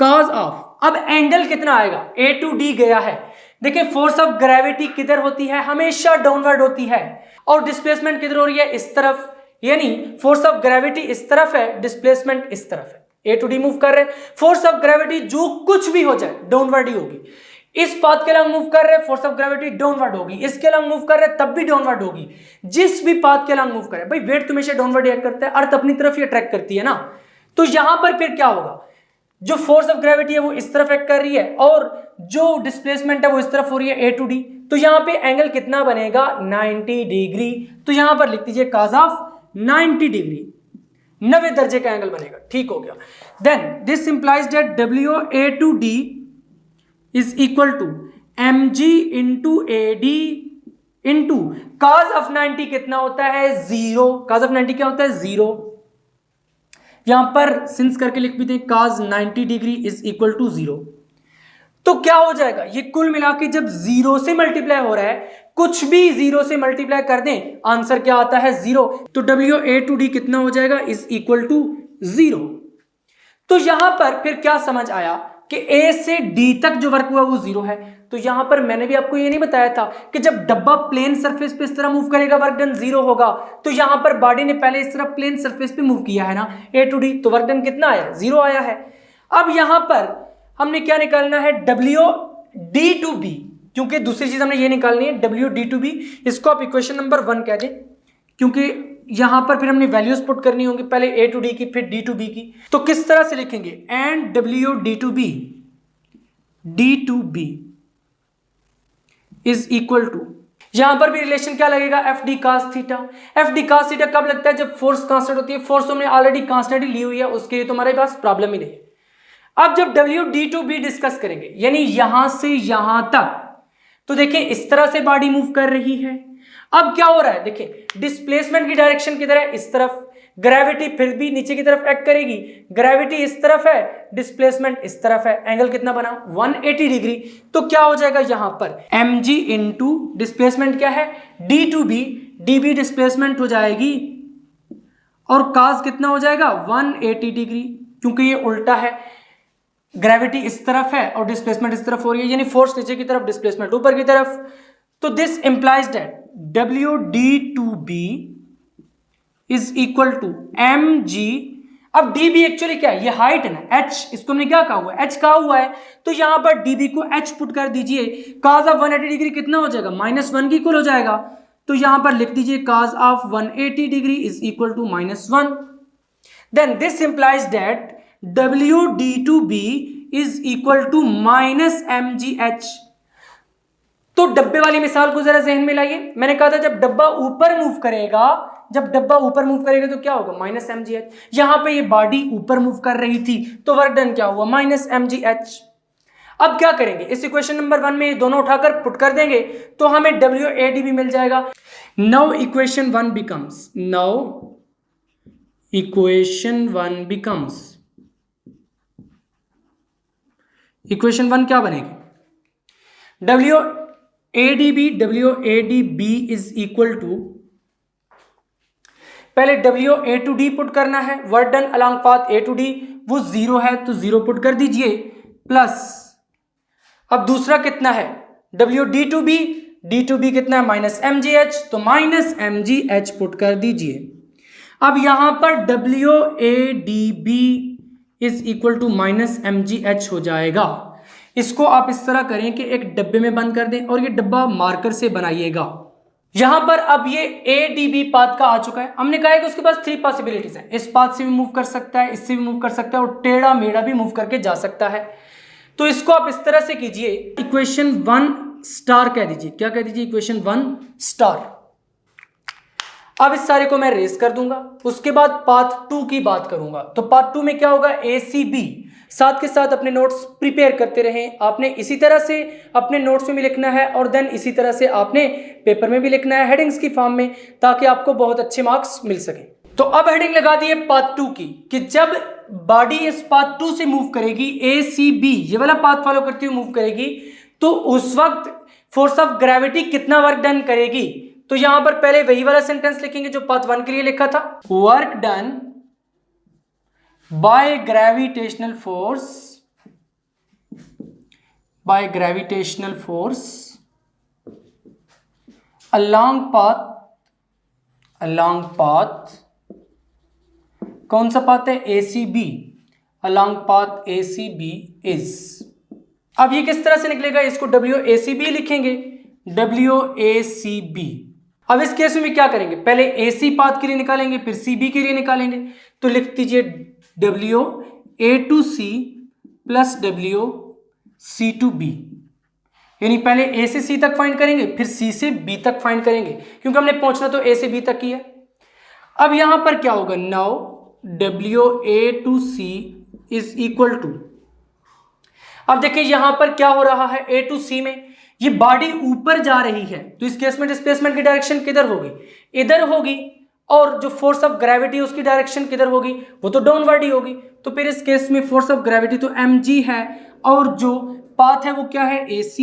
cos ऑफ, अब एंगल कितना आएगा, A to D गया है। देखिए फोर्स ऑफ ग्रेविटी किधर होती है, हमेशा डाउनवर्ड होती है, और डिस्प्लेसमेंट किधर हो रही है, इस तरफ, यानी फोर्स ऑफ ग्रेविटी इस तरफ है, डिस्प्लेसमेंट इस तरफ है। A to D मूव कर रहे हैं, फोर्स ऑफ ग्रेविटी जो कुछ भी हो जाए डाउनवर्ड ही होगी। इस पाथ के अलग मूव कर रहे हैं, फोर्स ऑफ ग्रेविटी डाउनवर्ड होगी, इसके अलग मूव कर रहे हैं तब भी डाउनवर्ड होगी। जिस भी पाथ के अलग मूव करे, भाई वेट तो हमेशा डाउनवर्ड रिएक्ट करता है, अर्थ अपनी तरफ ही अट्रैक्ट करती है ना। तो यहां पर फिर क्या होगा, जो फोर्स ऑफ ग्रेविटी है वो इस तरफ एक्ट कर रही है और जो डिस्प्लेसमेंट है वो इस तरफ हो रही है A to D। तो यहां पे एंगल कितना बनेगा, 90 डिग्री। तो यहां पर लिख दीजिए cos ऑफ 90 डिग्री, 90 दर्जे का एंगल बनेगा। ठीक हो गया। Then this implies that WA to D is equal to mg into AD into cos of 90 कितना होता है, 0। cos ऑफ 90 क्या होता है, 0। यहां पर सिंस करके लिख भी दें, cos 90 degree is equal to 0। तो क्या हो जाएगा, ये कुल मिला के जब 0 से मल्टीप्लाई हो रहा है, कुछ भी 0 से मल्टीप्लाई कर दें, आंसर क्या आता है, 0। तो WA to D कितना हो जाएगा, इज इक्वल टू 0। तो यहां पर फिर क्या समझ आया कि A से D तक जो वर्क हुआ वो 0 है। तो यहां पर मैंने भी आपको ये नहीं बताया था कि जब डब्बा प्लेन सरफेस पे इस तरह मूव करेगा वर्क डन 0 होगा। तो यहां पर बॉडी ने पहले इस तरह प्लेन सरफेस पे मूव किया है ना, A to D, तो वर्क डन कितना आया, 0 आया है। अब यहां पर हमने क्या निकालना है, WD to B, क्योंकि दूसरी चीज हमने ये निकालनी है WD to B। इसको आप इक्वेशन नंबर 1 कह दें, क्योंकि यहां पर फिर हमने वैल्यूज पुट करनी होंगी, पहले ए टू डी की फिर डी टू बी की। तो किस तरह से लिखेंगे, and W D to B is equal to, यहां पर भी रिलेशन क्या लगेगा, F D cos theta. F D cos theta कब लगता है, जब फोर्स कांस्टेंट होती है। फोर्स हमने ऑलरेडी कांस्टेंट ही ली हुई है, उसके लिए तो हमारे पास प्रॉब्लम ही नहीं है। अब जब W D to B discuss करेंगे, यानी यहां से यहां तक, तो देखिए इस तरह से बॉडी मूव कर रही है। अब क्या हो रहा है, देखिए डिस्प्लेसमेंट की डायरेक्शन किधर है, इस तरफ। ग्रेविटी फिर भी नीचे की तरफ एक्ट करेगी, ग्रेविटी इस तरफ है, डिस्प्लेसमेंट इस तरफ है। एंगल कितना बना, 180 डिग्री। तो क्या हो जाएगा यहां पर, mg इंटू डिस्प्लेसमेंट क्या है, D to B, D B displacement हो जाएगी, और काज कितना हो जाएगा, 180 डिग्री, क्योंकि ये उल्टा है। ग्रेविटी इस तरफ है और डिस्प्लेसमेंट इस तरफ हो रही है, यानी फोर्स नीचे की तरफ, डिस्प्लेसमेंट ऊपर की तरफ। तो this implies that W D to B is equal to M G. अब डी बी एक्चुअली क्या है, ये हाइट है ना, एच, इसको हमने क्या कहा हुआ है, एच कहा हुआ है। तो यहां पर डी बी को एच पुट कर दीजिए, काज ऑफ 180 डिग्री कितना हो जाएगा, -1 की इक्वल हो जाएगा। तो यहां पर लिख दीजिए cos of 180 degree is equal to -1। Then this implies that W D to B is equal to -mgh। तो डब्बे वाली मिसाल को जरा जहन में लाइए। मैंने कहा था जब डब्बा ऊपर मूव करेगा, तो क्या होगा, -mgh। यहां पे ये बॉडी ऊपर मूव कर रही थी, तो वर्क डन क्या हुआ, -mgh। अब क्या करेंगे, इस इक्वेशन नंबर 1 में ये दोनों उठाकर पुट कर देंगे, तो हमें WADB मिल जाएगा। नाउ इक्वेशन 1 बिकम्स, इक्वेशन 1 क्या बनेगी, WADB इज इक्वल टू, पहले WA टू D पुट करना है, work done along path A to D, वो 0 है तो 0 पुट कर दीजिए, प्लस अब दूसरा कितना है, WD टू B कितना है, -mgh, तो -mgh पुट कर दीजिए। अब यहां पर WADB is equal to -mgh हो जाएगा। इसको आप इस तरह करें कि एक डब्बे में बंद कर दें और ये डब्बा मार्कर से बनाइएगा। यहां पर अब ये ADB पाथ का आ चुका है। हमने कहा है कि उसके पास 3 पॉसिबिलिटीज है, इस पाथ से भी मूव कर सकता है, इससे भी मूव कर सकता है, और टेढ़ा मेढ़ा भी मूव करके जा सकता है। तो इसको आप इस तरह से कीजिए, इक्वेशन 1 स्टार कह दीजिए। क्या कह दीजिए, इक्वेशन 1 स्टार। अब इस सारे को मैं रेस कर दूंगा, उसके बाद पाथ 2 की बात करूंगा। तो पाथ 2 में क्या होगा, ACB। साथ के साथ अपने नोट्स प्रिपेयर करते रहें। आपने इसी तरह से अपने नोट्स में भी लिखना है, और देन इसी तरह से आपने पेपर में भी लिखना है हेडिंग्स की फॉर्म में, ताकि आपको बहुत अच्छे मार्क्स मिल सके। तो अब हेडिंग लगा दी है पाथ 2 की, कि जब बॉडी इस पाथ 2 से मूव करेगी, ACB ये वाला पाथ फॉलो करती हुई मूव करेगी, तो उस वक्त फोर्स ऑफ ग्रेविटी कितना वर्क डन करेगी। तो यहां पर पहले वही वाला सेंटेंस लिखेंगे जो पाथ 1 के लिए लिखा था, work done by gravitational force along path, कौन सा पाथ है, ACB, along path ACB is। अब ये किस तरह से निकलेगा, इसको WACB लिखेंगे, WACB। अब इस केस में क्या करेंगे, पहले AC पाथ के लिए निकालेंगे, फिर CB के लिए निकालेंगे। तो लिख दीजिए WA to C plus WC to B, यानी पहले A से C तक फाइंड करेंगे, फिर C से B तक फाइंड करेंगे, क्योंकि हमने पहुंचना तो A से B तक ही है। अब यहां पर क्या होगा, now WA to C is equal to, अब देखिए यहां पर क्या हो रहा है, A टू C में ये बॉडी ऊपर जा रही है, तो इस केस में डिस्प्लेसमेंट की डायरेक्शन किधर होगी, इधर होगी, और जो फोर्स ऑफ ग्रेविटी उसकी डायरेक्शन किधर होगी, वो तो डाउनवर्ड ही होगी। तो फिर इस केस में फोर्स ऑफ ग्रेविटी तो mg है, और जो पाथ है वो क्या है, AC,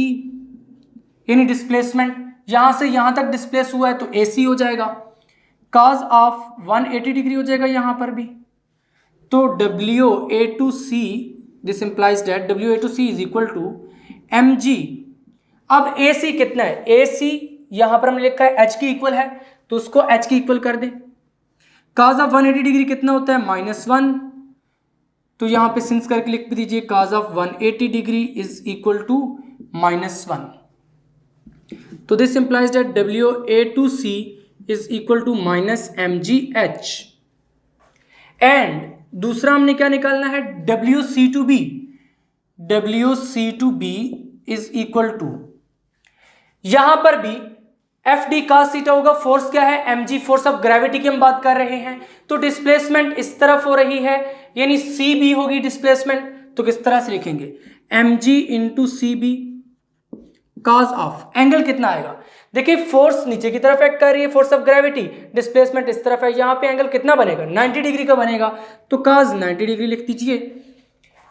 यानी डिस्प्लेसमेंट यहां से यहां तक डिस्प्लेस हुआ है तो AC हो जाएगा, cos ऑफ 180 डिग्री हो जाएगा यहां पर भी। तो WA to C, this implies that WA to C is equal to mg। अब AC कितना है, AC यहां पर हमने लिखा है h की इक्वल है, तो उसको h की इक्वल कर दे। cos ऑफ 180 डिग्री कितना होता है, -1, तो यहां पे सिंस करके लिख दीजिए cos of 180 degree is equal to -1। तो this implies that WA to C is equal to minus M G H. And दूसरा हमने क्या निकालना है, W C to B. W C to B is equal to, यहां पर भी F D cos theta होगा। फोर्स क्या है, M G, force of gravity की हम बात कर रहे हैं। तो डिस्प्लेसमेंट इस तरफ हो रही है, यानी सी बी होगी डिस्प्लेसमेंट। तो किस तरह से लिखेंगे, M G into C B cos of, angle कितना आएगा, देखिए फोर्स नीचे की तरफ एक्ट कर रही है, फोर्स ऑफ ग्रेविटी, डिस्प्लेसमेंट इस तरफ है, यहां पे एंगल कितना बनेगा, 90 डिग्री का बनेगा। तो कॉज 90 डिग्री लिख दीजिए।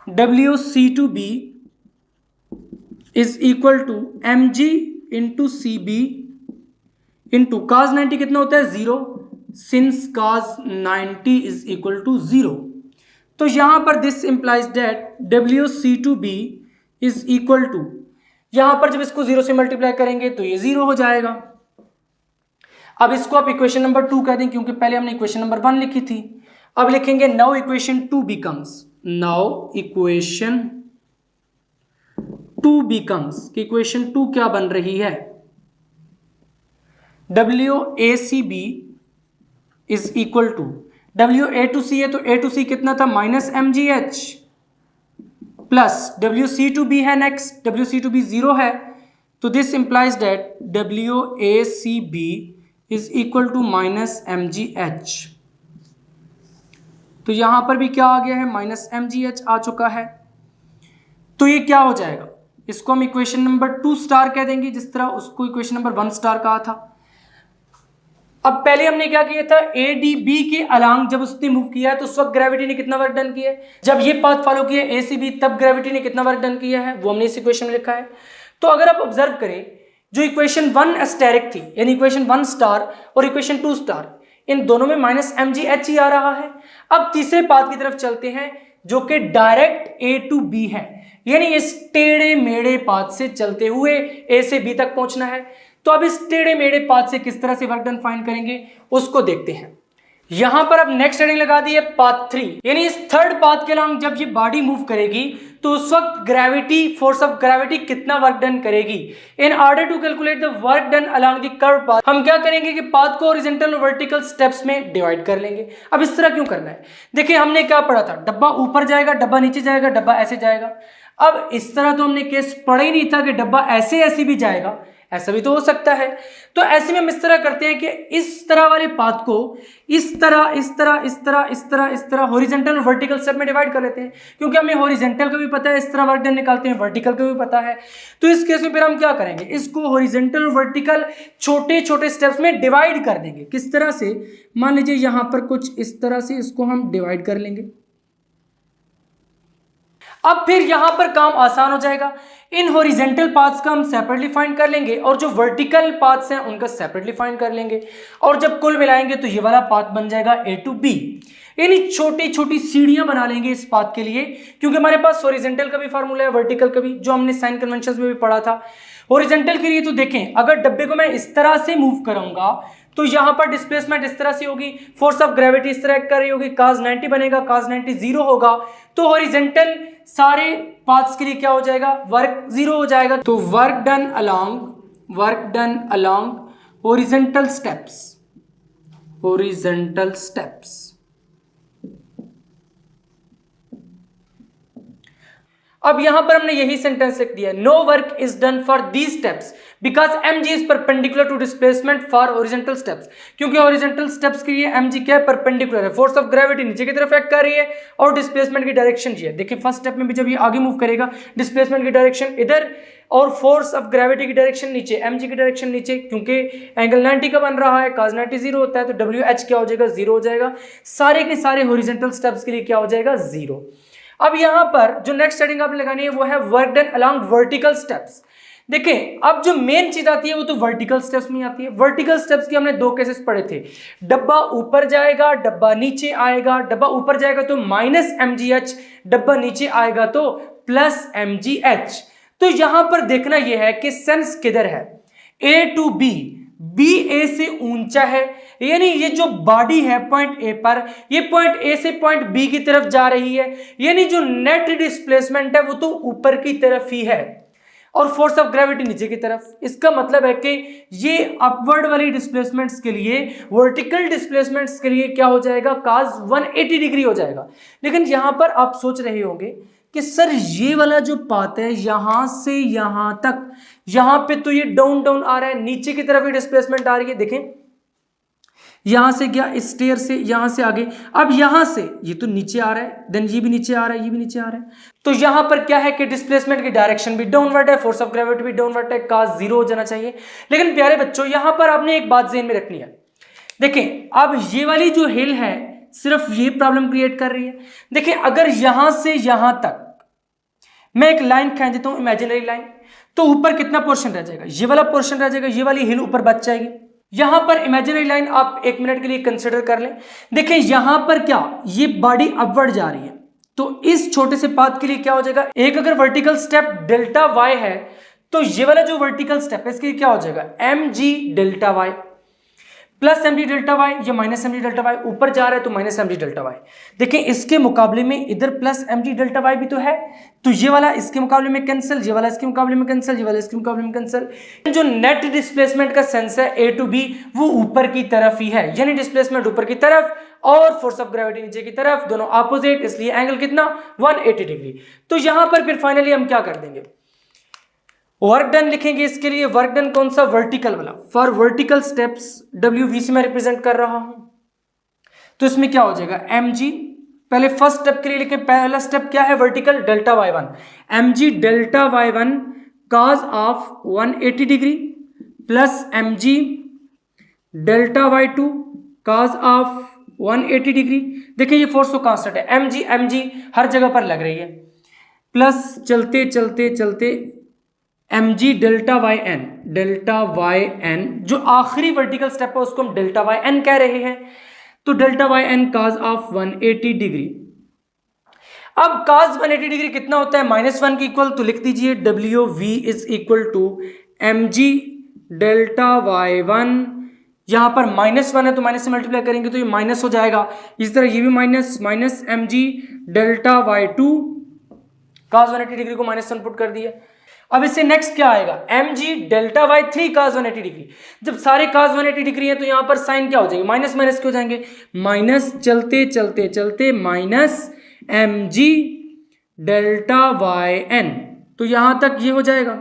W C to B is equal to M G into C B into cos 90 कितना होता है, 0, since cos 90 is equal to 0। तो यहां पर this implies that W C to B is equal to, यहां पर जब इसको 0 से मल्टीप्लाई करेंगे तो ये 0 हो जाएगा। अब इसको आप इक्वेशन नंबर 2 कह दें, क्योंकि पहले हमने इक्वेशन नंबर 1 लिखी थी। अब लिखेंगे now equation 2 becomes, now equation 2 becomes, कि इक्वेशन 2 क्या बन रही है, W A C B is equal to, W A to C है तो ए टू सी कितना था, minus M G H, plus W C to B है next, W C to B 0 है। तो this implies that W A C B is equal to minus M G H. तो यहां पर भी क्या आ गया है, माइनस एम जी एच आ चुका है। तो ये क्या हो जाएगा, इसको हम इक्वेशन नंबर 2 स्टार कह देंगे, जिस तरह उसको इक्वेशन नंबर 1 स्टार कहा था। अब पहले हमने क्या किया था, ए डी बी के अलांग जब उसने मूव किया है तो उस वक्त ग्रेविटी ने कितना वर्क डन किया है, जब ये पाथ फॉलो किया ए सी बी तब ग्रेविटी ने कितना वर्क डन किया है, वो हमने इस इक्वेशन में लिखा है। तो अगर आप ऑब्जर्व करें, जो इक्वेशन 1 एस्टेरिक थी, यानी इक्वेशन 1 स्टार और इक्वेशन 2 स्टार, इन दोनों में माइनस एम जी एच ही आ रहा है। अब तीसरे पाथ की तरफ चलते हैं, जो कि डायरेक्ट ए टू बी है, यानी इस टेढ़े मेढ़े पाथ से चलते हुए ए से बी तक पहुंचना है। तो अब इस टेढ़े मेढ़े पाथ से किस तरह से वर्क डन फाइंड करेंगे उसको देखते हैं। यहां पर अब नेक्स्ट हेडिंग लगा दी है पाथ 3, यानी इस थर्ड पाथ के अलॉन्ग जब ये बॉडी मूव करेगी तो उस वक्त ग्रेविटी, फोर्स ऑफ ग्रेविटी कितना वर्क डन करेगी। In order to calculate the work done along the curve path, हम क्या करेंगे कि पाथ को हॉरिजॉन्टल और वर्टिकल स्टेप्स में डिवाइड कर लेंगे। अब इस तरह क्यों करना है, देखिए हमने क्या पढ़ा था, डब्बा ऊपर जाएगा, डब्बा नीचे जाएगा, डब्बा ऐसे जाएगा। अब इस तरह तो हमने केस पढ़ा ही नहीं था कि डब्बा ऐसे ऐसे भी जाएगा, ऐसा भी तो हो सकता है। तो ऐसे में हम इस तरह करते हैं कि इस तरह वाले पाथ को इस तरह इस तरह इस तरह इस तरह इस तरह हॉरिजॉन्टल और वर्टिकल स्टेप में डिवाइड कर लेते हैं, क्योंकि हमें हॉरिजॉन्टल का भी पता है, इस तरह वर्क डन निकालते हैं, वर्टिकल का भी पता है। तो इस केस में फिर हम क्या करेंगे, इसको हॉरिजॉन्टल और वर्टिकल छोटे छोटे स्टेप्स में डिवाइड कर देंगे। किस तरह से, मान लीजिए यहां पर कुछ इस तरह से इसको हम डिवाइड कर लेंगे। अब फिर यहां पर काम आसान हो जाएगा, इन हॉरिजॉन्टल पाथ्स का हम सेपरेटली फाइंड कर लेंगे और जो वर्टिकल पाथ्स हैं उनका सेपरेटली फाइंड कर लेंगे, और जब कुल मिलाएंगे तो ये वाला पाथ बन जाएगा ए टू बी। यानी छोटी छोटी सीढ़ियां बना लेंगे इस पाथ के लिए, क्योंकि हमारे पास हॉरिजॉन्टल का भी फार्मूला है, वर्टिकल का भी, जो हमने साइन कन्वेंशंस में भी पढ़ा था। हॉरिजॉन्टल के लिए तो देखें, अगर डब्बे को मैं इस तरह से मूव करूंगा तो यहां पर डिस्प्लेसमेंट इस तरह से होगी, फोर्स ऑफ ग्रेविटी इस तरह एक्ट कर रही होगी, cos 90 बनेगा, cos 90 0 होगा। तो हॉरिजॉन्टल सारे पाथ्स के लिए क्या हो जाएगा, वर्क 0 हो जाएगा। तो work done along horizontal steps. अब यहां पर हमने यही सेंटेंस लिख दिया, no work is done for these steps because mg is perpendicular to displacement for horizontal steps. क्योंकि हॉरिजॉन्टल स्टेप्स के लिए mg क्या है, परपेंडिकुलर है, फोर्स ऑफ ग्रेविटी नीचे की तरफ एक्ट कर रही है और डिस्प्लेसमेंट की डायरेक्शन ये है। देखिए फर्स्ट स्टेप में भी जब ये आगे मूव करेगा, डिस्प्लेसमेंट की डायरेक्शन इधर और फोर्स ऑफ ग्रेविटी की डायरेक्शन नीचे, mg की डायरेक्शन नीचे, क्योंकि एंगल 90 का बन रहा है, cos 90 0 होता है, तो wh क्या हो जाएगा, 0 हो जाएगा। सारे के सारे हॉरिजॉन्टल स्टेप्स के लिए क्या हो जाएगा, 0। अब यहां पर जो नेक्स्ट हेडिंग आपने लगानी है वो है work done along vertical steps. देखें अब जो मेन चीज आती है वो तो वर्टिकल स्टेप्स में आती है। वर्टिकल स्टेप्स की हमने 2 केसेस पढ़े थे, डब्बा ऊपर जाएगा, डब्बा नीचे आएगा। डब्बा ऊपर जाएगा तो माइनस mgh, डब्बा नीचे आएगा तो प्लस mgh। तो यहां पर देखना यह है कि सेंस किधर है, ए टू बी, बी ए से ऊंचा है, यानी ये जो बॉडी है पॉइंट ए पर, ये पॉइंट ए से पॉइंट बी की तरफ जा रही है, यानी जो नेट डिस्प्लेसमेंट है वो तो ऊपर की तरफ ही है। और फोर्स ऑफ ग्रेविटी नीचे की तरफ। इसका मतलब है कि ये अपवर्ड वाली डिस्प्लेसमेंट्स के लिए, वर्टिकल डिस्प्लेसमेंट्स के लिए क्या हो जाएगा, cos 180 डिग्री हो जाएगा। लेकिन यहां पर आप सोच रहे होंगे कि सर ये वाला जो पाथ है यहां से यहां तक, यहां पे तो ये डाउन डाउन आ रहा है, नीचे की तरफ ही डिस्प्लेसमेंट आ रही है। देखें यहां से गया इस स्टेयर से, यहां से आगे, अब यहां से ये तो नीचे आ रहा है, देन ये भी नीचे आ रहा है, ये भी नीचे आ रहा है। तो यहां पर क्या है कि डिस्प्लेसमेंट की डायरेक्शन भी डाउनवर्ड है, फोर्स ऑफ ग्रेविटी भी डाउनवर्ड है, cos 0 हो जाना चाहिए। लेकिन प्यारे बच्चों यहां पर आपने एक बात ध्यान में रखनी है। देखें अब ये वाली जो हिल है सिर्फ ये प्रॉब्लम क्रिएट कर रही है। देखें अगर यहां से यहां तक मैं एक लाइन खींच देता हूं, इमेजिनरी लाइन, तो ऊपर कितना पोर्शन रह जाएगा, ये वाला पोर्शन रह जाएगा, ये वाली हिल ऊपर बच जाएगी। यहां पर इमेजिनरी लाइन आप 1 मिनट के लिए कंसिडर कर लें। देखिए यहां पर क्या, ये बॉडी अपवर्ड जा रही है, तो इस छोटे से पाथ के लिए क्या हो जाएगा, एक अगर वर्टिकल स्टेप डेल्टा वाई है तो ये वाला जो वर्टिकल स्टेप है इसके लिए क्या हो जाएगा, M G delta Y plus M G delta Y, या minus M G delta Y, ऊपर जा रहा है तो minus M G delta Y. देखिए इसके मुकाबले में इधर plus M G delta Y भी तो है, तो ये वाला इसके मुकाबले में कैंसिल, ये वाला इसके मुकाबले में कैंसिल, ये वाला इसके मुकाबले में कैंसिल। जो नेट डिस्प्लेसमेंट का सेंस है ए टू बी वो ऊपर की तरफ ही है, यानी डिस्प्लेसमेंट ऊपर की तरफ और फोर्स ऑफ ग्रेविटी नीचे की तरफ, दोनों ऑपोजिट, इसलिए एंगल कितना 180 डिग्री। तो यहां पर फिर फाइनली हम क्या कर देंगे, वर्क डन लिखेंगे। इसके लिए वर्क डन कौन सा, वर्टिकल वाला, फॉर वर्टिकल स्टेप्स WV से मैं रिप्रेजेंट कर रहा हूं, तो इसमें क्या हो जाएगा mg, पहले फर्स्ट स्टेप के लिए लिखें, पहला स्टेप क्या है vertical, delta y1, mg delta y1 cos of 180 degree plus mg delta y2 cos of 180 degree. देखिए ये फोर्स तो कांस्टेंट है, mg हर जगह पर लग रही है, प्लस चलते चलते चलते mg डेल्टा वाई एन, जो आखिरी वर्टिकल स्टेप है उसको हम डेल्टा वाई एन कह रहे हैं, तो delta Y N cos of 180 degree. अब cos 180 डिग्री कितना होता है, -1 के इक्वल, तो लिख दीजिए WV is equal to mg delta Y one, यहां पर -1 है तो माइनस से मल्टीप्लाई करेंगे तो ये माइनस हो जाएगा, इस तरह ये भी minus, minus mg delta Y two, cos 180 डिग्री को -1 पुट कर दिया। अब इससे नेक्स्ट क्या आएगा, mg delta Y three cos 180 degree. जब सारे cos 180 डिग्री है तो यहां पर साइन क्या हो जाएंगे, माइनस माइनस क्यों जाएंगे, माइनस चलते चलते चलते minus mg delta Y N, तो यहां तक ये हो जाएगा,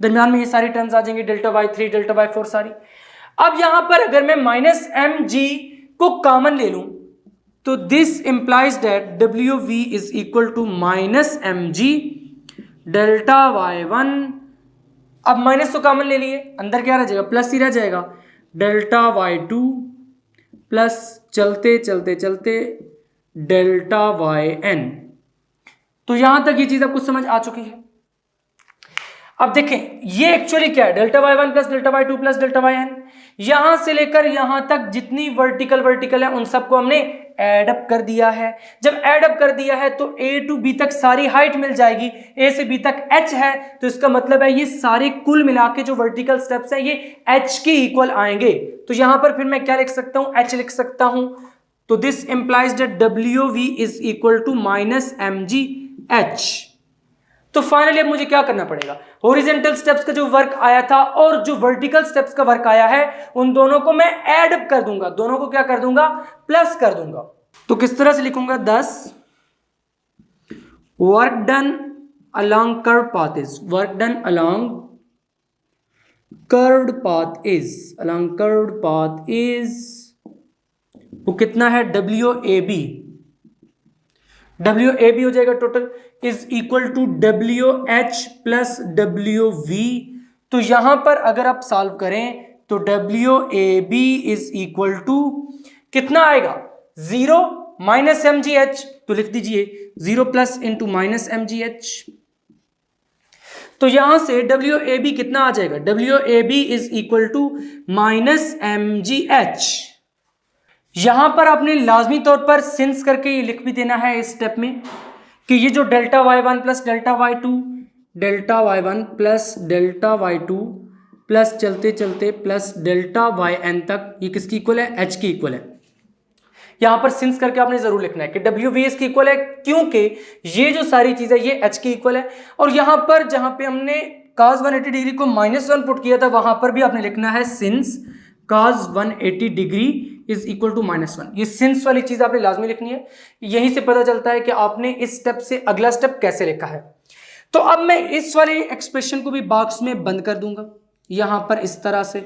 दरम्यान में ये सारी टर्म्स आ जाएंगे, delta Y three delta Y four सारी। अब यहां पर अगर मैं माइनस mg को कॉमन ले लूं तो this implies that WV is equal to minus mg delta Y one. अब माइनस तो कॉमन ले लिए, अंदर क्या रह जाएगा, प्लस ही रह जाएगा, डेल्टा वाई टू प्लस चलते चलते चलते डेल्टा वाई एन। तो यहां तक ये चीज आपको समझ आ चुकी है। अब देखें ये एक्चुअली क्या है, delta Y one plus delta Y two plus delta Y N, यहां से लेकर यहां तक जितनी वर्टिकल है उन सबको हमने एड अप कर दिया है। जब एड अप कर दिया है तो A टू B तक सारी हाइट मिल जाएगी, A से B तक h है, तो इसका मतलब है ये सारे कुल मिला के जो वर्टिकल स्टेप्स हैं ये h के इक्वल आएंगे। तो यहां पर फिर मैं क्या लिख सकता हूं, h लिख सकता हूं, तो this implies that WV is equal to minus mgh। तो फाइनली अब मुझे क्या करना पड़ेगा, हॉरिजॉन्टल स्टेप्स का जो वर्क आया था और जो वर्टिकल स्टेप्स का वर्क आया है उन दोनों को मैं ऐड अप कर दूंगा, दोनों को क्या कर दूंगा, प्लस कर दूंगा। तो किस तरह से लिखूंगा, 10 work done along curve path is, work done along curved path is, along curved path is, वो कितना है, WAB हो जाएगा total, is equal to WH plus WV। तो यहां पर अगर आप सॉल्व करें तो WAB इज इक्वल टू कितना आएगा, 0 माइनस mgh, तो लिख दीजिए 0 प्लस इंटू माइनस mgh। तो यहां से WAB कितना आ जाएगा, WAB is equal to minus mgh। यहां पर आपने लाजमी तौर पर सिंस करके ये लिख भी देना है इस स्टेप में कि ये जो delta Y one plus delta Y two, delta Y one plus delta Y two plus चलते चलते प्लस डेल्टा वाई एन तक, ये किसकी इक्वल है, h की इक्वल है। यहां पर सिंस करके आपने जरूर लिखना है कि WV इसकी इक्वल है, क्योंकि ये जो सारी चीजें ये h की इक्वल है। और यहां पर जहां पे हमने cos 180 डिग्री को -1 पुट किया था, वहां पर भी आपने लिखना है since cos 180 degree is equal to -1। ये सिंस वाली चीज आपने लाजमी लिखनी है। यहीं से पता चलता है कि आपने इस स्टेप से अगला स्टेप कैसे लिखा है। तो अब मैं इस वाले एक्सप्रेशन को भी बॉक्स में बंद कर दूंगा यहां पर इस तरह से,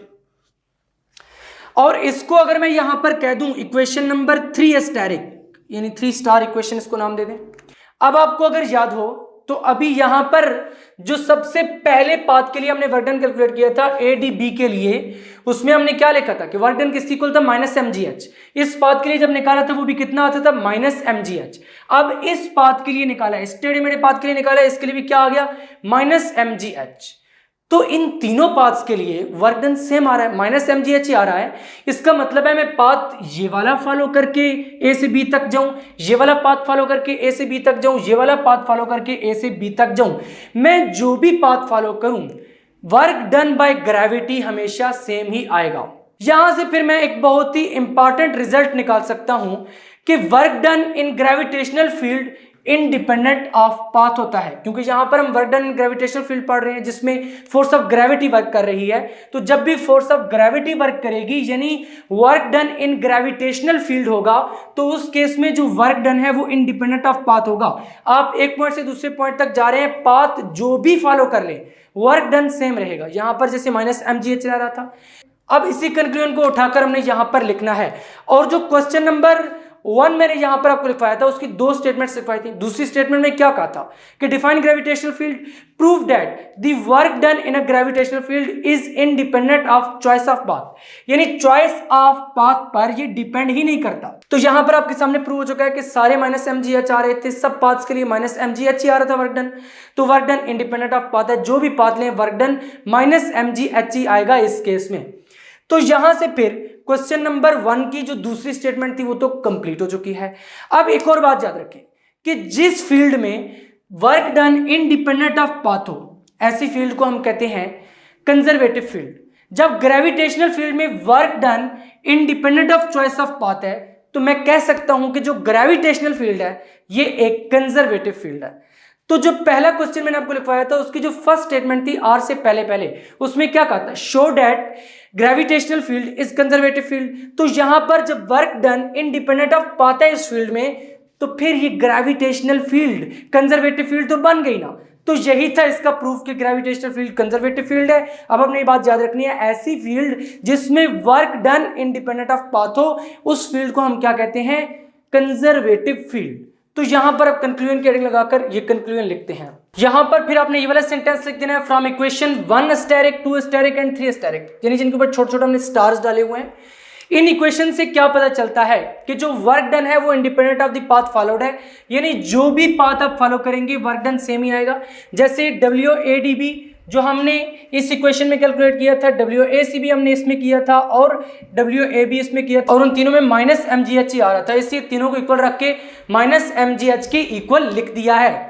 और इसको अगर मैं यहां पर कह दूं इक्वेशन नंबर 3 एस्टेरिक, यानी 3 स्टार इक्वेशन इसको नाम दे दें। अब आपको अगर याद हो तो अभी यहां पर जो सबसे पहले पाथ के लिए हमने वर्क डन कैलकुलेट किया था ADB के लिए, उसमें हमने क्या लिखा था कि वर्क डन किसकी इक्वल था -mgh। इस पाथ के लिए जब निकाला था वो भी कितना आता था -mgh। अब इस पाथ के लिए निकाला है, इस टेढ़े मेढ़े पाथ के लिए निकाला है, इसके लिए भी क्या आ गया -mgh। तो इन तीनों पाथ्स के लिए वर्क डन सेम आ रहा है, -mgh ही आ रहा है। इसका मतलब है मैं पाथ ये वाला फॉलो करके A से B तक जाऊं, ये वाला पाथ फॉलो करके A से B तक जाऊं, ये वाला पाथ फॉलो करके A से B तक जाऊं, मैं जो भी पाथ फॉलो करूं वर्क डन बाय ग्रेविटी हमेशा सेम ही आएगा। यहां से फिर मैं एक बहुत ही इंपॉर्टेंट रिजल्ट निकाल सकता हूं कि work done in gravitational field independent of path होता है, क्योंकि यहां पर हम work done in gravitational field पढ़ रहे हैं जिसमें फोर्स ऑफ ग्रेविटी वर्क कर रही है। तो जब भी फोर्स ऑफ ग्रेविटी वर्क करेगी यानी work done in gravitational field होगा, तो उस केस में जो वर्क डन है वो इंडिपेंडेंट ऑफ पाथ होगा। आप एक पॉइंट से दूसरे पॉइंट तक जा रहे हैं, पाथ जो भी फॉलो कर ले वर्क डन सेम रहेगा। यहां पर जैसे -mgh रह रहा था, अब इसी कंक्लूजन को उठाकर हमने यहां पर लिखना है। और जो क्वेश्चन नंबर 1 मैंने यहां पर आपको लिखवाया था उसकी 2 स्टेटमेंट्स लिखवाई थी। दूसरी स्टेटमेंट में क्या कहा था कि define gravitational field, prove that the work done in a gravitational field is independent of choice of path, यानी चॉइस ऑफ पाथ पर ये डिपेंड ही नहीं करता। तो यहां पर आपके सामने प्रूव हो चुका है कि सारे -mgh आ रहे थे, सब पाथ्स के लिए -mgh ही आ रहा था वर्क डन। तो work done independent of path है, जो भी पाथ लें वर्क डन -mgh ही आएगा इस केस में। तो यहां से फिर क्वेश्चन नंबर 1 की जो दूसरी स्टेटमेंट थी वो तो कंप्लीट हो चुकी है। अब एक और बात याद रखें कि जिस फील्ड में work done independent of path हो, ऐसी फील्ड को हम कहते हैं कंजर्वेटिव फील्ड। जब ग्रेविटेशनल फील्ड में work done independent of choice of path है, तो मैं कह सकता हूं कि जो ग्रेविटेशनल फील्ड है ये एक कंजर्वेटिव फील्ड है। तो जो पहला क्वेश्चन मैंने आपको लिखवाया था उसकी जो फर्स्ट स्टेटमेंट थी आर से पहले उसमें क्या कहा था, show that gravitational field is conservative field. तो यहां पर जब work done independent of path है इस फील्ड में, तो फिर ये ग्रेविटेशनल फील्ड कंजर्वेटिव फील्ड तो बन गई ना। तो यही था इसका प्रूफ कि ग्रेविटेशनल फील्ड कंजर्वेटिव फील्ड है। अब अपनी बात याद रखनी है, ऐसी फील्ड जिसमें work done independent of path हो उस फील्ड को हम क्या कहते हैं, कंजर्वेटिव फील्ड। तो यहां पर अब कंक्लूजन की हेडिंग लगाकर ये कंक्लूजन लिखते हैं। यहां पर फिर आपने ये वाला सेंटेंस लिख देना है, from equation 1 asterisk 2 asterisk and 3 asterisk, यानी जिनके ऊपर छोटे छोटे हमने स्टार्स डाले हुए हैं। इन इक्वेशन से क्या पता चलता है कि जो वर्क डन है वो independent of the path followed है, यानी जो भी पाथ आप फॉलो करेंगे वर्क डन सेम ही आएगा। जैसे WADB जो हमने इस इक्वेशन में कैलकुलेट किया था, WACB हमने इसमें किया था और WAB इसमें किया था, और उन तीनों में -mgh ही आ रहा था, इसलिए तीनों को इक्वल रख के -mgh के इक्वल लिख दिया है।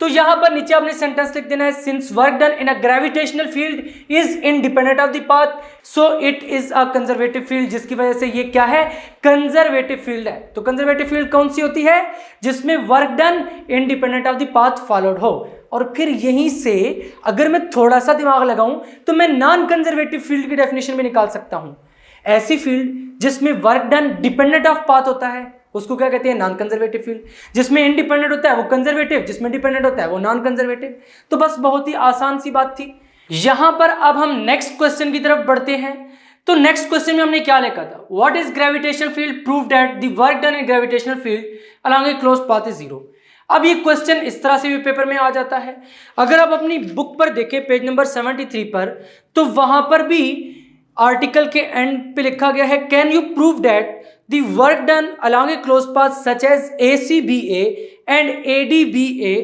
तो यहां पर नीचे आपने सेंटेंस लिख देना है, since work done in a gravitational field is independent of the path so it is a conservative field, जिसकी वजह से ये क्या है, कंजर्वेटिव फील्ड है। तो कंजर्वेटिव फील्ड कौन सी होती है, जिसमें work done independent of the path followed हो। और फिर यहीं से अगर मैं थोड़ा सा दिमाग लगाऊं तो मैं नॉन कंजर्वेटिव फील्ड की डेफिनेशन भी निकाल सकता हूं। ऐसी फील्ड जिसमें work done dependent of path होता है उसको क्या कहते हैं, नॉन कंजर्वेटिव फील्ड। जिसमें इंडिपेंडेंट होता है वो कंजर्वेटिव, जिसमें डिपेंडेंट होता है वो नॉन कंजर्वेटिव। तो बस बहुत ही आसान सी बात थी। यहां पर अब हम नेक्स्ट क्वेश्चन की तरफ बढ़ते हैं। तो नेक्स्ट क्वेश्चन में हमने क्या लिखा था, what is gravitational field, prove that the work done in gravitational field along a closed path is 0। अब ये क्वेश्चन इस तरह से भी पेपर में आ जाता है। अगर आप अपनी बुक पर देखें पेज नंबर 73 पर, तो वहां पर भी आर्टिकल के एंड पे लिखा गया है, can you prove that the work done along a close path such as ACBA and ADBA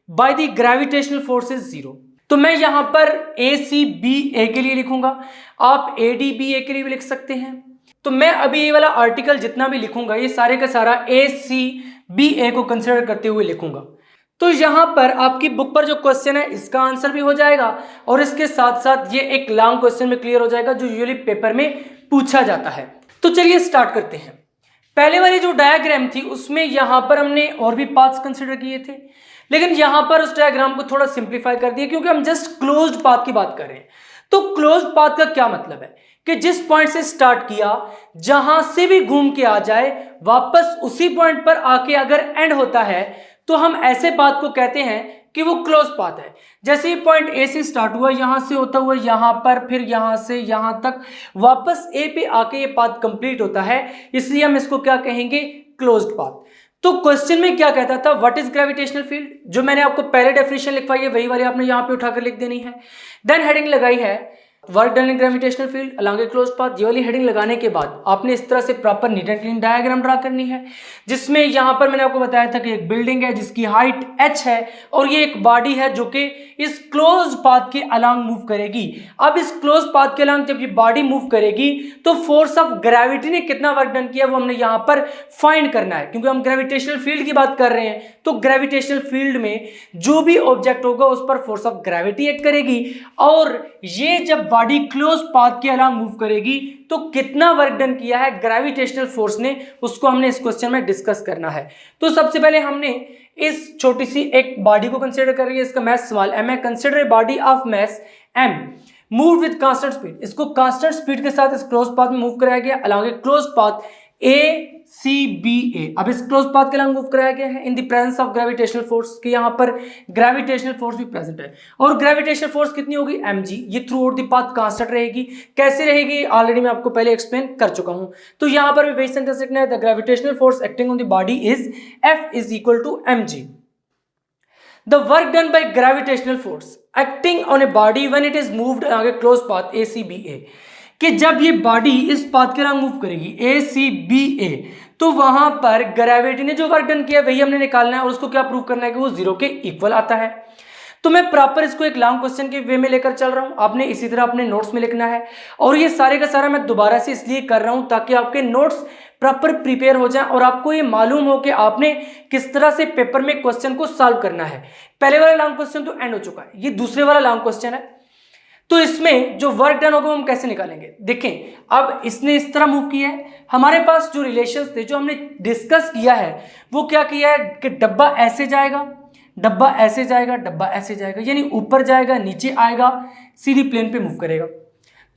by the gravitational force is 0। तो मैं यहां पर ACBA के लिए लिखूंगा, आप ADBA के लिए भी लिख सकते हैं। तो मैं अभी ये वाला आर्टिकल जितना भी लिखूंगा ये सारे का सारा ACBA को कंसिडर करते हुए लिखूंगा। तो यहां पर आपकी बुक पर जो क्वेश्चन है इसका आंसर भी हो जाएगा और इसके साथ साथ ये एक लॉन्ग क्वेश्चन में क्लियर हो जाएगा जो यूजुअली पेपर में पूछा जाता है। तो चलिए स्टार्ट करते हैं। पहले वाली जो डायग्राम थी उसमें यहां पर हमने और भी पाथ्स कंसिडर किए थे। लेकिन यहां पर उस डायग्राम को थोड़ा सिंप्लीफाई कर दिया क्योंकि हम जस्ट क्लोज्ड पाथ की बात कर रहे हैं। तो क्लोज्ड पाथ का क्या मतलब है कि जिस पॉइंट से स्टार्ट किया, जहां से भी घूम के आ जाए, वापस उसी पॉइंट पर आके अगर एंड होता है तो हम ऐसे पाथ को कहते हैं कि वो क्लोज पाथ है। जैसे ये पॉइंट ए से स्टार्ट हुआ, यहां से होता हुआ यहां पर, फिर यहां से यहां तक वापस ए पे आके ये पाथ कंप्लीट होता है, इसलिए हम इसको क्या कहेंगे, क्लोज्ड पाथ। तो क्वेश्चन में क्या कहता था, व्हाट इज ग्रेविटेशनल फील्ड, जो मैंने आपको पहले डेफिनेशन लिखवाई है वही वाली आपने यहां पे उठाकर लिख देनी है। देन हेडिंग लगाई है work done in gravitational field along a closed path. ये वाली हेडिंग लगाने के बाद आपने इस तरह से proper neat and clean diagram draw करनी है, जिसमें यहां पर मैंने आपको बताया था कि एक बिल्डिंग है जिसकी हाइट h है और ये एक बॉडी है जो कि इस क्लोज पाथ के अलोंग मूव करेगी। अब इस क्लोज पाथ के अलोंग जब ये बॉडी मूव करेगी तो फोर्स ऑफ ग्रेविटी ने कितना वर्क डन किया वो हमने यहां पर फाइंड करना है, क्योंकि हम ग्रेविटेशनल फील्ड की बात कर रहे हैं। तो ग्रेविटेशनल फील्ड में जो भी ऑब्जेक्ट होगा उस पर फोर्स ऑफ ग्रेविटी एक्ट करेगी, और ये जब बॉडी क्लोज पाथ के अलोंग मूव करेगी तो कितना वर्क डन किया है ग्रेविटेशनल फोर्स ने, उसको हमने इस क्वेश्चन में डिस्कस करना है। तो सबसे पहले हमने इस छोटी सी एक बॉडी को कंसीडर कर रही है, इसका मैथ स्मॉल m है। Consider a body of mass m move with constant speed. इसको कांस्टेंट स्पीड के साथ इस क्लोज पाथ में मूव कराया गया along a close path ACBA। अब इस क्लोज पाथ के अलोंग मूव कराया गया है इन the presence of gravitational force, कि यहां पर ग्रेविटेशनल फोर्स भी प्रेजेंट है। और ग्रेविटेशनल फोर्स कितनी होगी, mg। ये through out the path constant रहेगी। कैसे रहेगी ऑलरेडी मैं आपको पहले एक्सप्लेन कर चुका हूं। तो यहां पर भी वही सेंटेंस लिखना है, the gravitational force acting on the body is F is equal to mg। The work done by gravitational force acting on a body when it is moved along a closed path ACBA, कि जब ये body इस path के along move करेगी ACBA तो वहां पर gravity ने जो वर्क डन किया वही हमने निकालना है और उसको क्या प्रूव करना है कि वो जीरो के इक्वल आता है। तो मैं प्रॉपर इसको एक लॉन्ग क्वेश्चन के वे में लेकर चल रहा हूं, आपने इसी तरह अपने नोट्स में लिखना है। और ये सारे का सारा मैं दोबारा से इसलिए कर रहा हूं ताकि आपके नोट्स प्रॉपर प्रिपेयर हो जाए और आपको ये मालूम हो कि आपने किस तरह से पेपर में क्वेश्चन को सॉल्व करना है। पहले वाला लॉन्ग क्वेश्चन तो एंड हो चुका है, ये दूसरे वाला लॉन्ग क्वेश्चन है। तो इसमें जो वर्क डन होगा हम कैसे निकालेंगे, देखें अब इसने इस तरह मूव किया है, हमारे पास जो रिलेशंस थे जो हमने डिस्कस किया है वो क्या किया है कि डब्बा ऐसे जाएगा, डब्बा ऐसे जाएगा, डब्बा ऐसे जाएगा, यानी ऊपर जाएगा, नीचे आएगा, सीधी प्लेन पे मूव करेगा।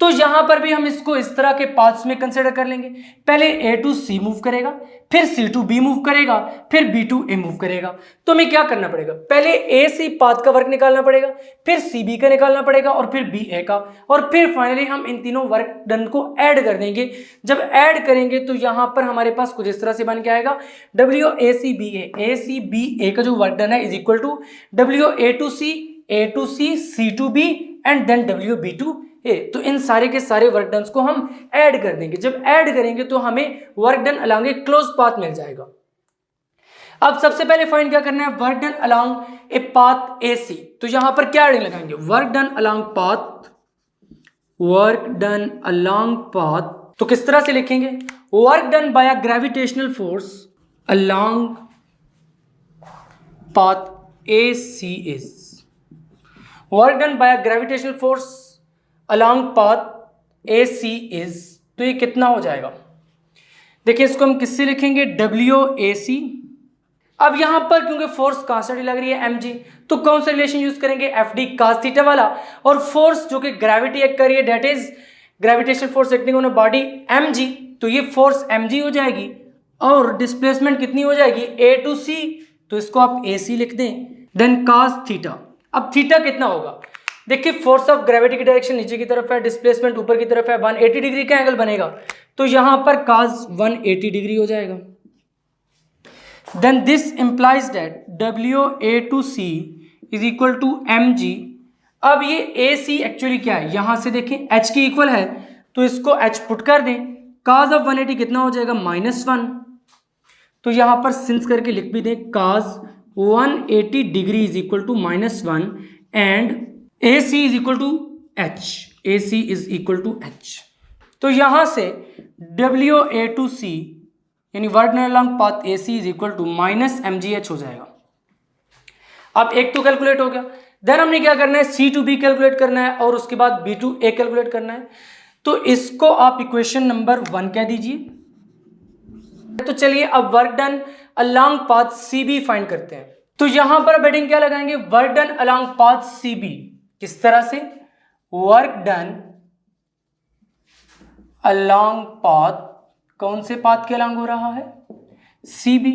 तो यहां पर भी हम इसको इस तरह के पाथ्स में कंसीडर कर लेंगे। पहले A to C मूव करेगा, फिर C to B मूव करेगा, फिर B to A मूव करेगा। तो हमें क्या करना पड़ेगा, पहले A C पाथ का वर्क निकालना पड़ेगा, फिर C B का निकालना पड़ेगा और फिर B A का, और फिर फाइनली हम इन तीनों वर्क डन को ऐड कर देंगे। जब ऐड करेंगे तो यहां पर हमारे पास कुछ इस तरह से बन के आएगा, WACBA, ACBA का जो वर्क डन है is equal to WA to C, A to C, C to B and then WB to A। तो इन सारे के सारे वर्क डन को हम ऐड कर देंगे। जब ऐड करेंगे तो हमें work done along a close path मिल जाएगा। अब सबसे पहले फाइंड क्या करना है, work done along a path AC। तो यहां पर क्या हेडिंग लगाएंगे, work done along path, work done along path. तो किस तरह से लिखेंगे, work done bye a gravitational force along path AC is, work done bye a gravitational force along path AC is. तो ये कितना हो जाएगा, देखिए इसको हम किससे लिखेंगे, WAC। अब यहां पर क्योंकि फोर्स कांस्टेंट लग रही है mg, तो कौन सा रिलेशन यूज करेंगे, FD cos थीटा वाला, और फोर्स जो कि ग्रेविटी एक्ट कर रही है that is gravitational force acting on a body mg, तो ये फोर्स mg हो जाएगी और डिस्प्लेसमेंट कितनी हो जाएगी A to C, तो इसको आप AC लिख दें, देन cos थीटा। अब थीटा कितना होगा, देखिए फोर्स ऑफ ग्रेविटी की डायरेक्शन नीचे की तरफ है, डिस्प्लेसमेंट ऊपर की तरफ है, 180 डिग्री का एंगल बनेगा, तो यहां पर cos 180 डिग्री हो जाएगा। Then this implies that WA to C is equal to mg। अब ये AC एक्चुअली क्या है, यहां से देखें h की इक्वल है तो इसको h पुट कर दें, cos ऑफ 180 कितना हो जाएगा, -1। तो यहां पर सिंस करके लिख भी दें, cos 180 degree is equal to -1 and AC is equal to H, AC is equal to H। तो यहां से WA to C यानी work done along path AC is equal to -mgh हो जाएगा। अब एक तो कैलकुलेट हो गया, देन हमने क्या करना है, C to B कैलकुलेट करना है और उसके बाद B to A कैलकुलेट करना है। तो इसको आप इक्वेशन नंबर 1 कह दीजिए। तो चलिए अब work done along path CB find करते हैं। तो यहां पर अब हेडिंग क्या लगाएंगे, work done along path C B. किस तरह से, वर्क डन अलोंग पाथ, कौन से पाथ के अलोंग हो रहा है, सी बी।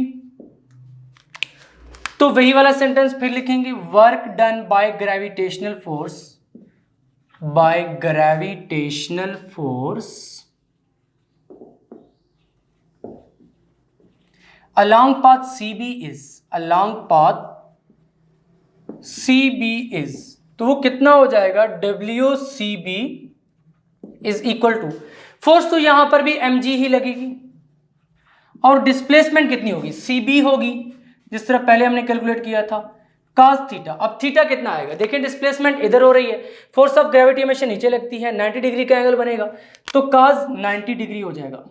तो वही वाला सेंटेंस फिर लिखेंगे, work done by gravitational force, bye gravitational force along path CB is, along path CB is, तो वो कितना हो जाएगा, WCB is equal to, force तो यहां पर भी mg ही लगेगी और डिस्प्लेसमेंट कितनी होगी, CB होगी, जिस तरह पहले हमने कैलकुलेट किया था, cos थीटा। अब थीटा कितना आएगा, देखिए डिस्प्लेसमेंट इधर हो रही है, फोर्स ऑफ ग्रेविटी हमेशा नीचे लगती है, 90 डिग्री का एंगल बनेगा, तो cos 90 डिग्री हो जाएगा।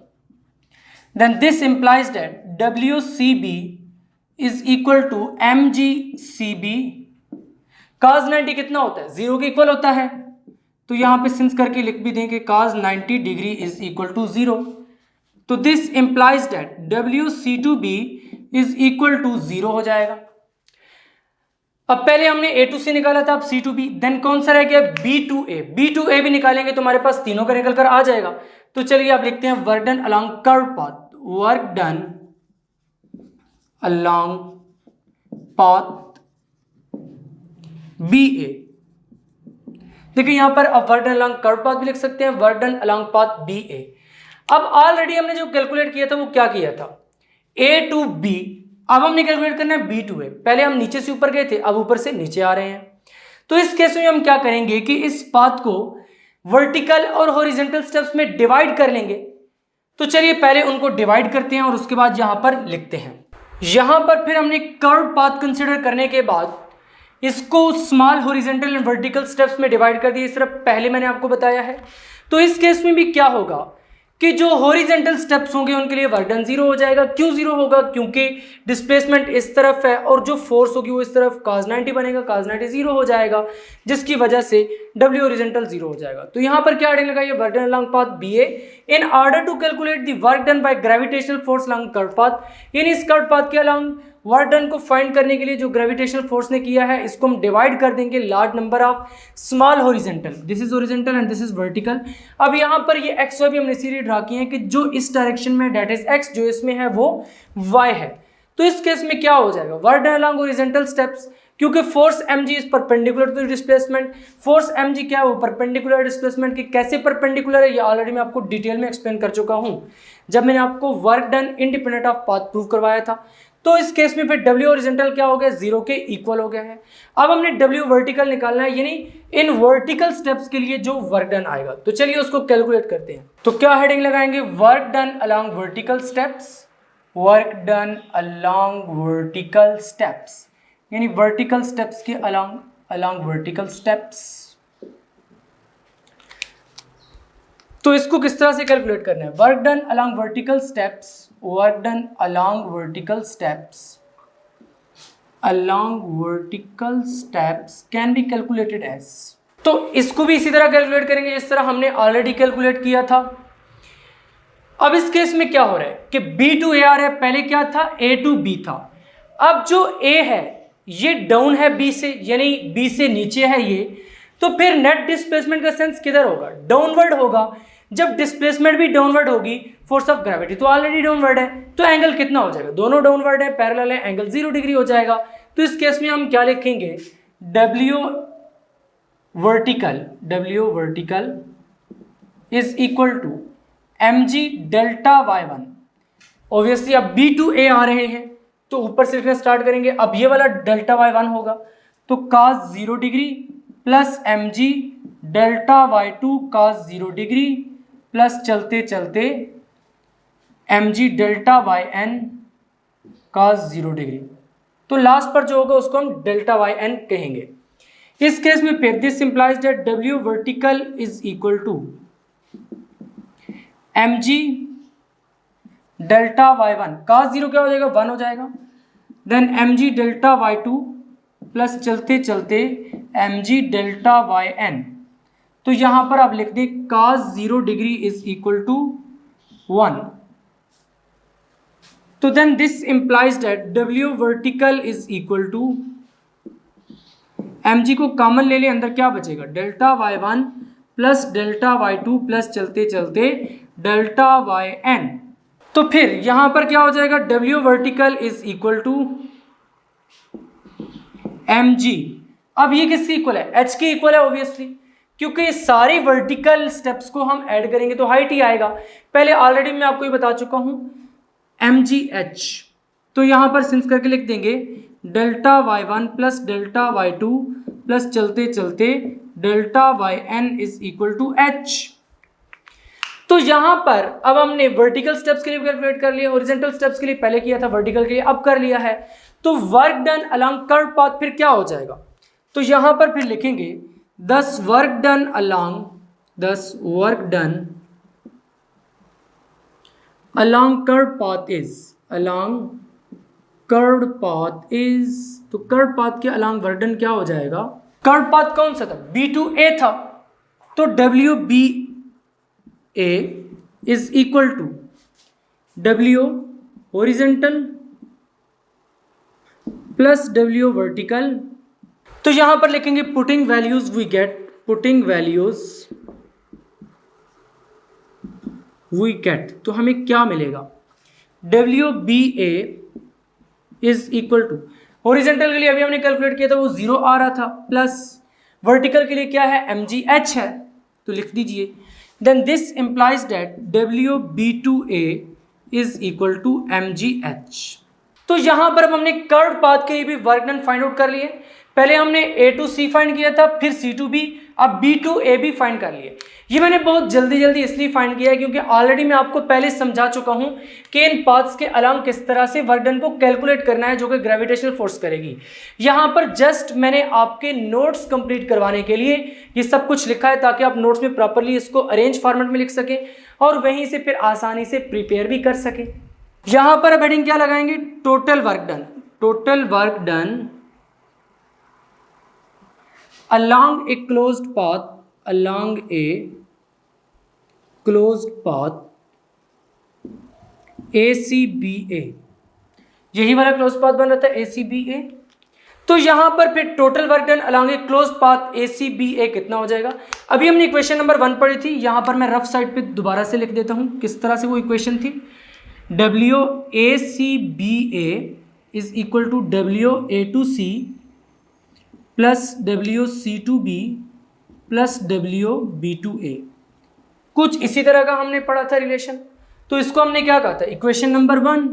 Then this implies that WCB is equal to MGCB। cos 90 कितना होता है, 0 के इक्वल होता है, तो यहां पे सिंस करके लिख भी दें कि cos 90 degree is equal to 0। तो this implies that WC2B is equal to 0 हो जाएगा। अब पहले हमने A to C निकाला था, अब C to B, देन कौन सा रह गया, B to A। B to A भी निकालेंगे तो हमारे पास तीनों का निकल कर आ जाएगा। तो चलिए आप लिखते हैं work done along curve path, work done along path BA। देखिए यहां पर अब work done along curve path भी लिख सकते हैं, work done along path BA। अब ऑलरेडी हमने जो कैलकुलेट किया था वो क्या किया था, A to B, अब हमने कैलकुलेट करना है B to A। पहले हम नीचे से ऊपर गए थे, अब ऊपर से नीचे आ रहे हैं। तो इस केस में हम क्या करेंगे कि इस पाथ को वर्टिकल और हॉरिजॉन्टल स्टेप्स में डिवाइड कर लेंगे। तो चलिए पहले उनको डिवाइड करते हैं और उसके बाद यहां पर लिखते हैं। यहां पर फिर हमने कर्व पाथ कंसीडर करने के बाद इसको small horizontal and vertical steps में डिवाइड कर दिया, इस तरह पहले मैंने आपको बताया है। तो इस केस में भी क्या होगा कि जो हॉरिजॉन्टल स्टेप्स होंगे उनके लिए वर्क डन 0 हो जाएगा। क्यों 0 होगा, क्योंकि डिस्प्लेसमेंट इस तरफ है और जो फोर्स होगी वो इस तरफ, cos 90 बनेगा, cos 90 0 हो जाएगा, जिसकी वजह से W हॉरिजॉन्टल 0 हो जाएगा। तो यहां पर क्या हेडिंग लगाइए, work done along path BA in order to calculate the work done by gravitational force along curve path. In इस कर्व पाथ के अलोंग वर्क डन को फाइंड करने के लिए जो ग्रेविटेशनल फोर्स ने किया है, इसको हम डिवाइड कर देंगे large number of small horizontal, this is horizontal and this is vertical. अब यहाँ पर ये एक्स वाई भी हमने सीरीज ड्रा की है कि जो इस डायरेक्शन में डेट इज एक्स, जो इसमें है वो वाई है। तो इस केस में क्या हो जाएगा, work done along horizontal steps, क्योंकि force mg is perpendicular to displacement. Force mg क्या है, वो परपेंडिकुलर डिस्प्लेसमेंट की, कैसे परपेंडिकुलर है ये ऑलरेडी मैं आपको डिटेल में एक्सप्लेन कर चुका हूं जब मैंने आपको work done independent of path prove करवाया था। तो इस केस में फिर W हॉरिजॉन्टल क्या हो गया, 0 के इक्वल हो गया है। अब हमने W वर्टिकल निकालना है, यानी इन वर्टिकल स्टेप्स के लिए जो वर्क डन आएगा। तो चलिए उसको कैलकुलेट करते हैं। तो क्या हेडिंग लगाएंगे, work done along vertical steps, work done along vertical steps, यानी वर्टिकल स्टेप्स के अलोंग वर्टिकल स्टेप्स। तो इसको किस तरह से कैलकुलेट करना है, work done along vertical steps, work done along vertical steps, along vertical steps can be calculated as. तो इसको भी इसी तरह कैलकुलेट करेंगे जिस तरह हमने ऑलरेडी कैलकुलेट किया था। अब इस केस में क्या हो रहा है कि B to A आ रहा है, पहले क्या था, A to B था। अब जो A है ये डाउन है B से, यानी B से नीचे है ये, तो फिर नेट डिस्प्लेसमेंट का सेंस किधर होगा, डाउनवर्ड होगा। जब डिस्प्लेसमेंट भी डाउनवर्ड होगी, फोर्स ऑफ ग्रेविटी तो ऑलरेडी डाउनवर्ड है, तो एंगल कितना हो जाएगा, दोनों डाउनवर्ड है, पैरेलल है, एंगल 0 डिग्री हो जाएगा। तो इस केस में हम क्या लिखेंगे, W vertical is equal to mg delta y1। Obviously अब B to A आ रहे हैं तो ऊपर से लिखना स्टार्ट करेंगे। अब ये वाला डेल्टा y1 होगा, तो cos 0 degree plus mg delta y2 cos 0 degree plus चलते चलते mg delta yn cos 0 degree. तो लास्ट पर जो होगा उसको हम डेल्टा yn कहेंगे। इस केस में फिर this implies that W vertical is equal to mg delta y1 cos 0 क्या हो जाएगा, 1 हो जाएगा, then mg delta y2 plus चलते चलते mg डेल्टा yn। तो यहां पर आप लिख दें cos 0 degree is equal to 1। तो then this implies that W vertical is equal to M G को कॉमन ले ले, अंदर क्या बचेगा delta Y one plus delta Y two plus चलते चलते डेल्टा वाई एन। तो फिर यहां पर क्या हो जाएगा W vertical is equal to M G. अब ये किसके इक्वल है एच के इक्वल है ऑब्वियसली, क्योंकि सारी वर्टिकल स्टेप्स को हम ऐड करेंगे तो हाइट ही आएगा। पहले ऑलरेडी मैं आपको ये बता चुका हूं एम जी एच, तो यहां पर सिंस करके लिख देंगे delta Y one plus delta Y two plus चलते चलते delta Y N is equal to H. तो यहां पर अब हमने वर्टिकल स्टेप्स के लिए कैलकुलेट कर लिया, हॉरिजॉन्टल स्टेप्स के लिए पहले किया था, वर्टिकल के लिए अब कर लिया है। तो work done along curve path फिर क्या हो जाएगा, तो यहां पर फिर लिखेंगे 10 work done along curve path is तो कर्व पाथ के अलोंग वर्क डन क्या हो जाएगा, कर्व पाथ कौन सा था B2A था, तो WBA is equal to W horizontal plus W vertical. तो यहां पर लिखेंगे पुटिंग वैल्यूज वी गेट, तो हमें क्या मिलेगा WBA is equal to horizontal के लिए अभी हमने कैलकुलेट किया था वो 0 आ रहा था, प्लस वर्टिकल के लिए क्या है MGH है, तो लिख दीजिए then this implies that WB2A is equal to MGH। तो यहां पर अब हमने कर्व पाथ के लिए भी वर्क डन फाइंड आउट कर लिए। पहले हमने A to C फाइंड किया था, फिर C to B, अब B to A भी फाइंड कर लिए। ये मैंने बहुत जल्दी इसलिए फाइंड किया है क्योंकि ऑलरेडी मैं आपको पहले समझा चुका हूं कि इन पाथ्स के अलोंग किस तरह से वर्क डन को कैलकुलेट करना है जो कि ग्रेविटेशनल फोर्स करेगी। यहां पर जस्ट मैंने आपके नोट्स कंप्लीट करवाने के लिए ये सब कुछ लिखा है ताकि आप नोट्स में प्रॉपरली इसको अरेंज फॉर्मेट में लिख सकें और वहीं से फिर आसानी से प्रिपेयर भी कर सकें। यहां पर अब हेडिंग क्या लगाएंगे, total work done along a closed path ACBA, यही वाला क्लोज पाथ बन रहा था ACBA। तो यहां पर फिर total work done along a closed path ACBA कितना हो जाएगा। अभी हमने इक्वेशन नंबर 1 पढ़ी थी, यहां पर मैं रफ साइड पे दोबारा से लिख देता हूं किस तरह से वो इक्वेशन थी। WACBA is equal to WA2C plus WC2B plus WB2A, कुछ इसी तरह का हमने पढ़ा था रिलेशन। तो इसको हमने क्या कहा था इक्वेशन नंबर 1।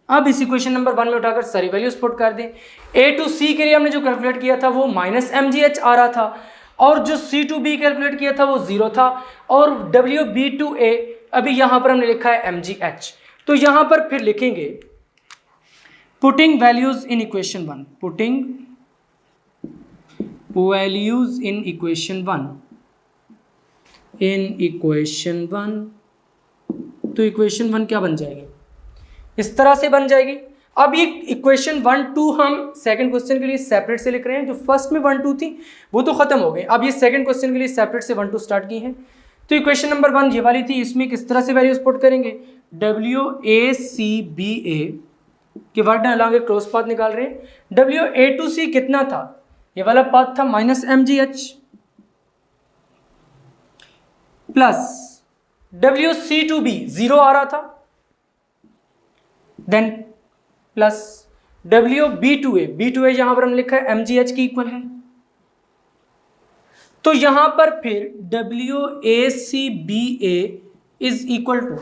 अब इस इक्वेशन नंबर 1 में उठाकर सारी वैल्यूज पुट कर दें। A to C के लिए हमने जो कैलकुलेट किया था वो -MGH आ रहा था और जो C to B कैलकुलेट किया था वो 0 था और WB2A अभी यहां पर हमने लिखा है MGH। तो यहां पर फिर लिखेंगे putting values in equation 1, putting values in equation 1 तो इक्वेशन 1 क्या बन जाएगी, इस तरह से बन जाएगी। अब ये इक्वेशन 1 2 हम सेकंड क्वेश्चन के लिए सेपरेट से लिख रहे हैं, जो फर्स्ट में 1 2 थी वो तो खत्म हो गई, अब ये सेकंड क्वेश्चन के लिए सेपरेट से 1 2 स्टार्ट की है। तो इक्वेशन नंबर 1 ये वाली थी, इसमें किस तरह से वैल्यूज पुट करेंगे WACBA के work done along a close path निकाल रहे हैं। WA2C कितना था, ये वाला पाथ था -MGH प्लस WC2B 0 आ रहा था, देन प्लस WB2A यहां पर हमने लिखा है MGH की इक्वल है। तो यहां पर फिर WACBA इज इक्वल टू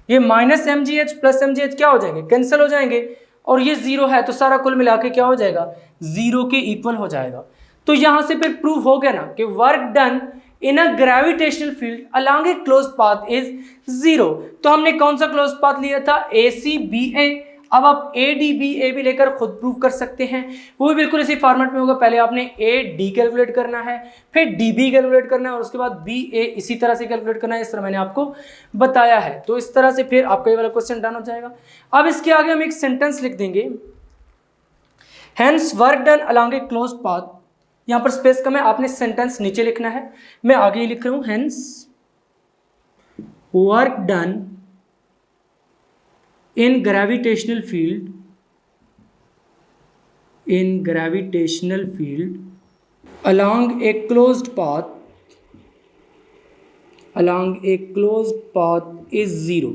ये -MGH प्लस MGH क्या हो जाएंगे, कैंसिल हो जाएंगे और ये 0 है तो सारा कुल मिला के क्या हो जाएगा 0 के इक्वल हो जाएगा। तो यहां से फिर प्रूव हो गया ना कि work done in a gravitational field along a close path is 0। तो हमने कौन सा क्लोज पाथ लिया था ACBA, अब आप ADBA भी लेकर खुद प्रूव कर सकते हैं, वो भी बिल्कुल इसी फॉर्मेट में होगा। पहले आपने AD कैलकुलेट करना है, फिर DB कैलकुलेट करना है और उसके बाद BA इसी तरह से कैलकुलेट करना है, इस तरह मैंने आपको बताया है। तो इस तरह से फिर आपका ये वाला क्वेश्चन डन हो जाएगा। अब इसके आगे हम एक सेंटेंस लिख देंगे, hence work done along a close path, यहां पर स्पेस कम है, आपने सेंटेंस नीचे लिखना है, मैं आगे ही लिख रहा हूं, hence work done in gravitational field along a closed path is zero।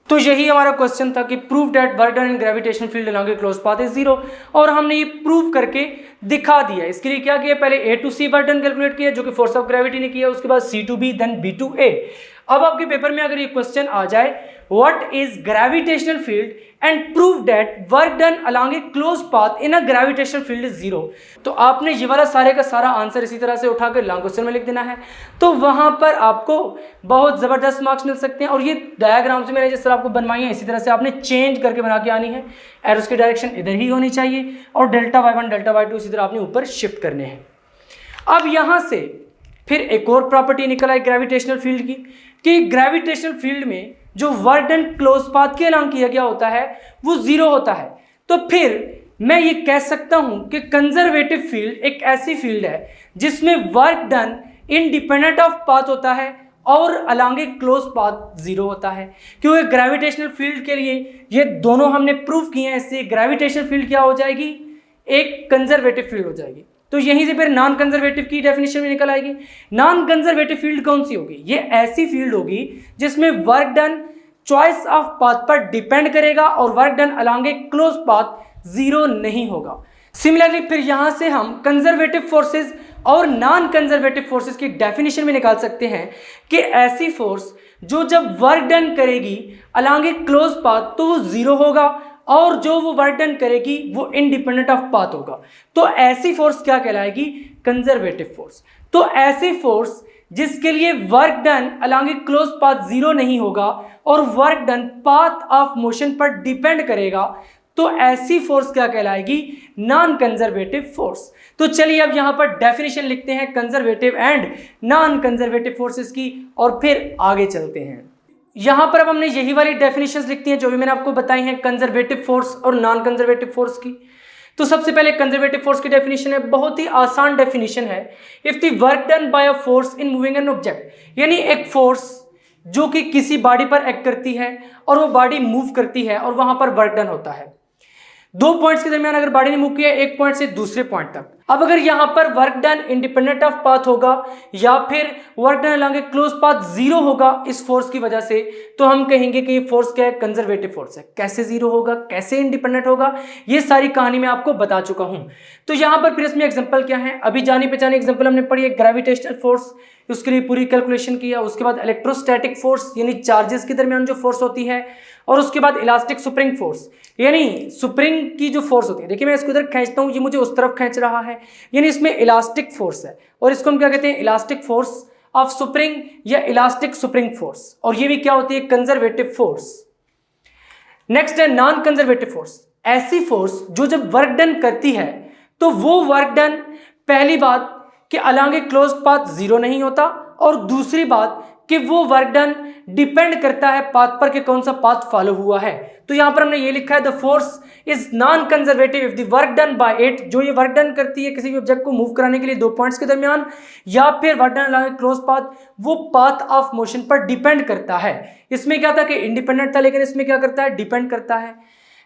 तो यही हमारा क्वेश्चन था कि prove that work done in gravitational field along a closed path is zero, और हमने ये प्रूव करके दिखा दिया। इसके लिए क्या किया, पहले A to C work done calculate किया जो कि फोर्स ऑफ ग्रेविटी ने किया, उसके बाद C to B then B to A। अब आपके पेपर में अगर ये क्वेश्चन आ जाए what is gravitational field and prove that work done along a closed path in a gravitational field is zero, तो आपने ये वाला सारे का सारा आंसर इसी तरह से उठाकर लॉन्ग क्वेश्चन में लिख देना है। तो वहां पर आपको बहुत जबरदस्त मार्क्स मिल सकते हैं। और ये डायग्राम से मैंने जिस तरह आपको बनवाई है इसी तरह से आपने चेंज करके बना के आनी है। एरोस की डायरेक्शन इधर ही होनी चाहिए और डेल्टा y1 डेल्टा y2 इसी तरह आपने ऊपर शिफ्ट करने हैं। अब यहां से फिर एक और प्रॉपर्टी निकल आई ग्रेविटेशनल फील्ड की, कि ग्रेविटेशनल फील्ड में जो वर्क डन क्लोज पाथ के अलोंग किया गया होता है वो जीरो होता है। तो फिर मैं ये कह सकता हूं कि कंजर्वेटिव फील्ड एक ऐसी फील्ड है जिसमें work done independent of path होता है और along a close path zero होता है, क्योंकि ग्रेविटेशनल फील्ड के लिए ये दोनों हमने प्रूव किए हैं। इससे ग्रेविटेशनल फील्ड क्या हो जाएगी, एक कंजर्वेटिव फील्ड हो जाएगी। तो यहीं से फिर नॉन कंजर्वेटिव की डेफिनेशन भी निकल आएगी। नॉन कंजर्वेटिव फील्ड कौन सी होगी, ये ऐसी फील्ड होगी जिसमें work done choice of path पर डिपेंड करेगा और work done along a close path zero नहीं होगा। सिमिलरली फिर यहां से हम कंजर्वेटिव फोर्सेस और नॉन कंजर्वेटिव फोर्सेस की डेफिनेशन भी निकाल सकते हैं कि ऐसी फोर्स जो जब वर्क डन करेगी अलोंग ए क्लोज पाथ तो वो जीरो होगा, और जो वो वर्क डन करेगी वो इंडिपेंडेंट ऑफ पाथ होगा। तो ऐसी फोर्स क्या कहलाएगी, कंजर्वेटिव फोर्स। तो ऐसी फोर्स जिसके लिए work done along a close path zero नहीं होगा और work done path of motion पर डिपेंड करेगा, तो ऐसी फोर्स क्या कहलाएगी, नॉन कंजर्वेटिव फोर्स। तो चलिए अब यहां पर डेफिनेशन लिखते हैं conservative and non conservative forces की और फिर आगे चलते हैं। यहां पर अब हमने यही वाली डेफिनेशंस लिखती हैं जो भी मैंने आपको बताई हैं कंजर्वेटिव फोर्स और नॉन कंजर्वेटिव फोर्स की। तो सबसे पहले कंजर्वेटिव फोर्स की डेफिनेशन है, बहुत ही आसान डेफिनेशन है। If the work done bye a force in moving an object, यानी एक फोर्स जो कि किसी बॉडी पर एक्ट करती है और वो बॉडी मूव करती है और वहां पर वर्क डन होता है। दो पॉइंट्स के दरमियान अगर बॉडी ने मूव किया एक पॉइंट से दूसरे पॉइंट तक, अब अगर यहां पर work done independent of path होगा या फिर work done along a close path zero होगा इस फोर्स की वजह से, तो हम कहेंगे कि ये फोर्स क्या है, कंजर्वेटिव फोर्स है। कैसे जीरो होगा, कैसे इंडिपेंडेंट होगा, ये सारी कहानी मैं आपको बता चुका हूं। तो यहां पर फिर इसमें एग्जांपल क्या है, अभी जानी पहचानी एग्जांपल हमने पढ़ी है ग्रेविटेशनल फोर्स, उसके लिए पूरी कैलकुलेशन किया। उसके बाद इलेक्ट्रोस्टैटिक फोर्स यानी चार्जेस के दरमियान जो फोर्स होती है, और उसके बाद इलास्टिक स्प्रिंग फोर्स यानी स्प्रिंग की जो फोर्स होती है। देखिए मैं इसको इधर खींचता हूं, ये मुझे उस तरफ खींच रहा है, यानी इसमें इलास्टिक फोर्स है और इसको हम क्या कहते हैं, इलास्टिक फोर्स ऑफ स्प्रिंग या इलास्टिक स्प्रिंग फोर्स। और ये भी क्या होती है, कंजर्वेटिव फोर्स। नेक्स्ट है नॉन कंजर्वेटिव फोर्स, ऐसी फोर्स जो जब वर्क डन करती है तो वो वर्क डन, पहली बात कि along a close path zero नहीं होता, और दूसरी बात कि वो वर्क डन डिपेंड करता है पाथ पर कि कौन सा पाथ फॉलो हुआ है। तो यहां पर हमने ये लिखा है the force is non conservative if the work done bye it, जो ये वर्क डन करती है किसी भी ऑब्जेक्ट को मूव कराने के लिए दो पॉइंट्स के दरमियान, या फिर work done along a close path, वो पाथ ऑफ मोशन पर डिपेंड करता है। इसमें क्या था कि इंडिपेंडेंट था, लेकिन इसमें क्या करता है, डिपेंड करता है।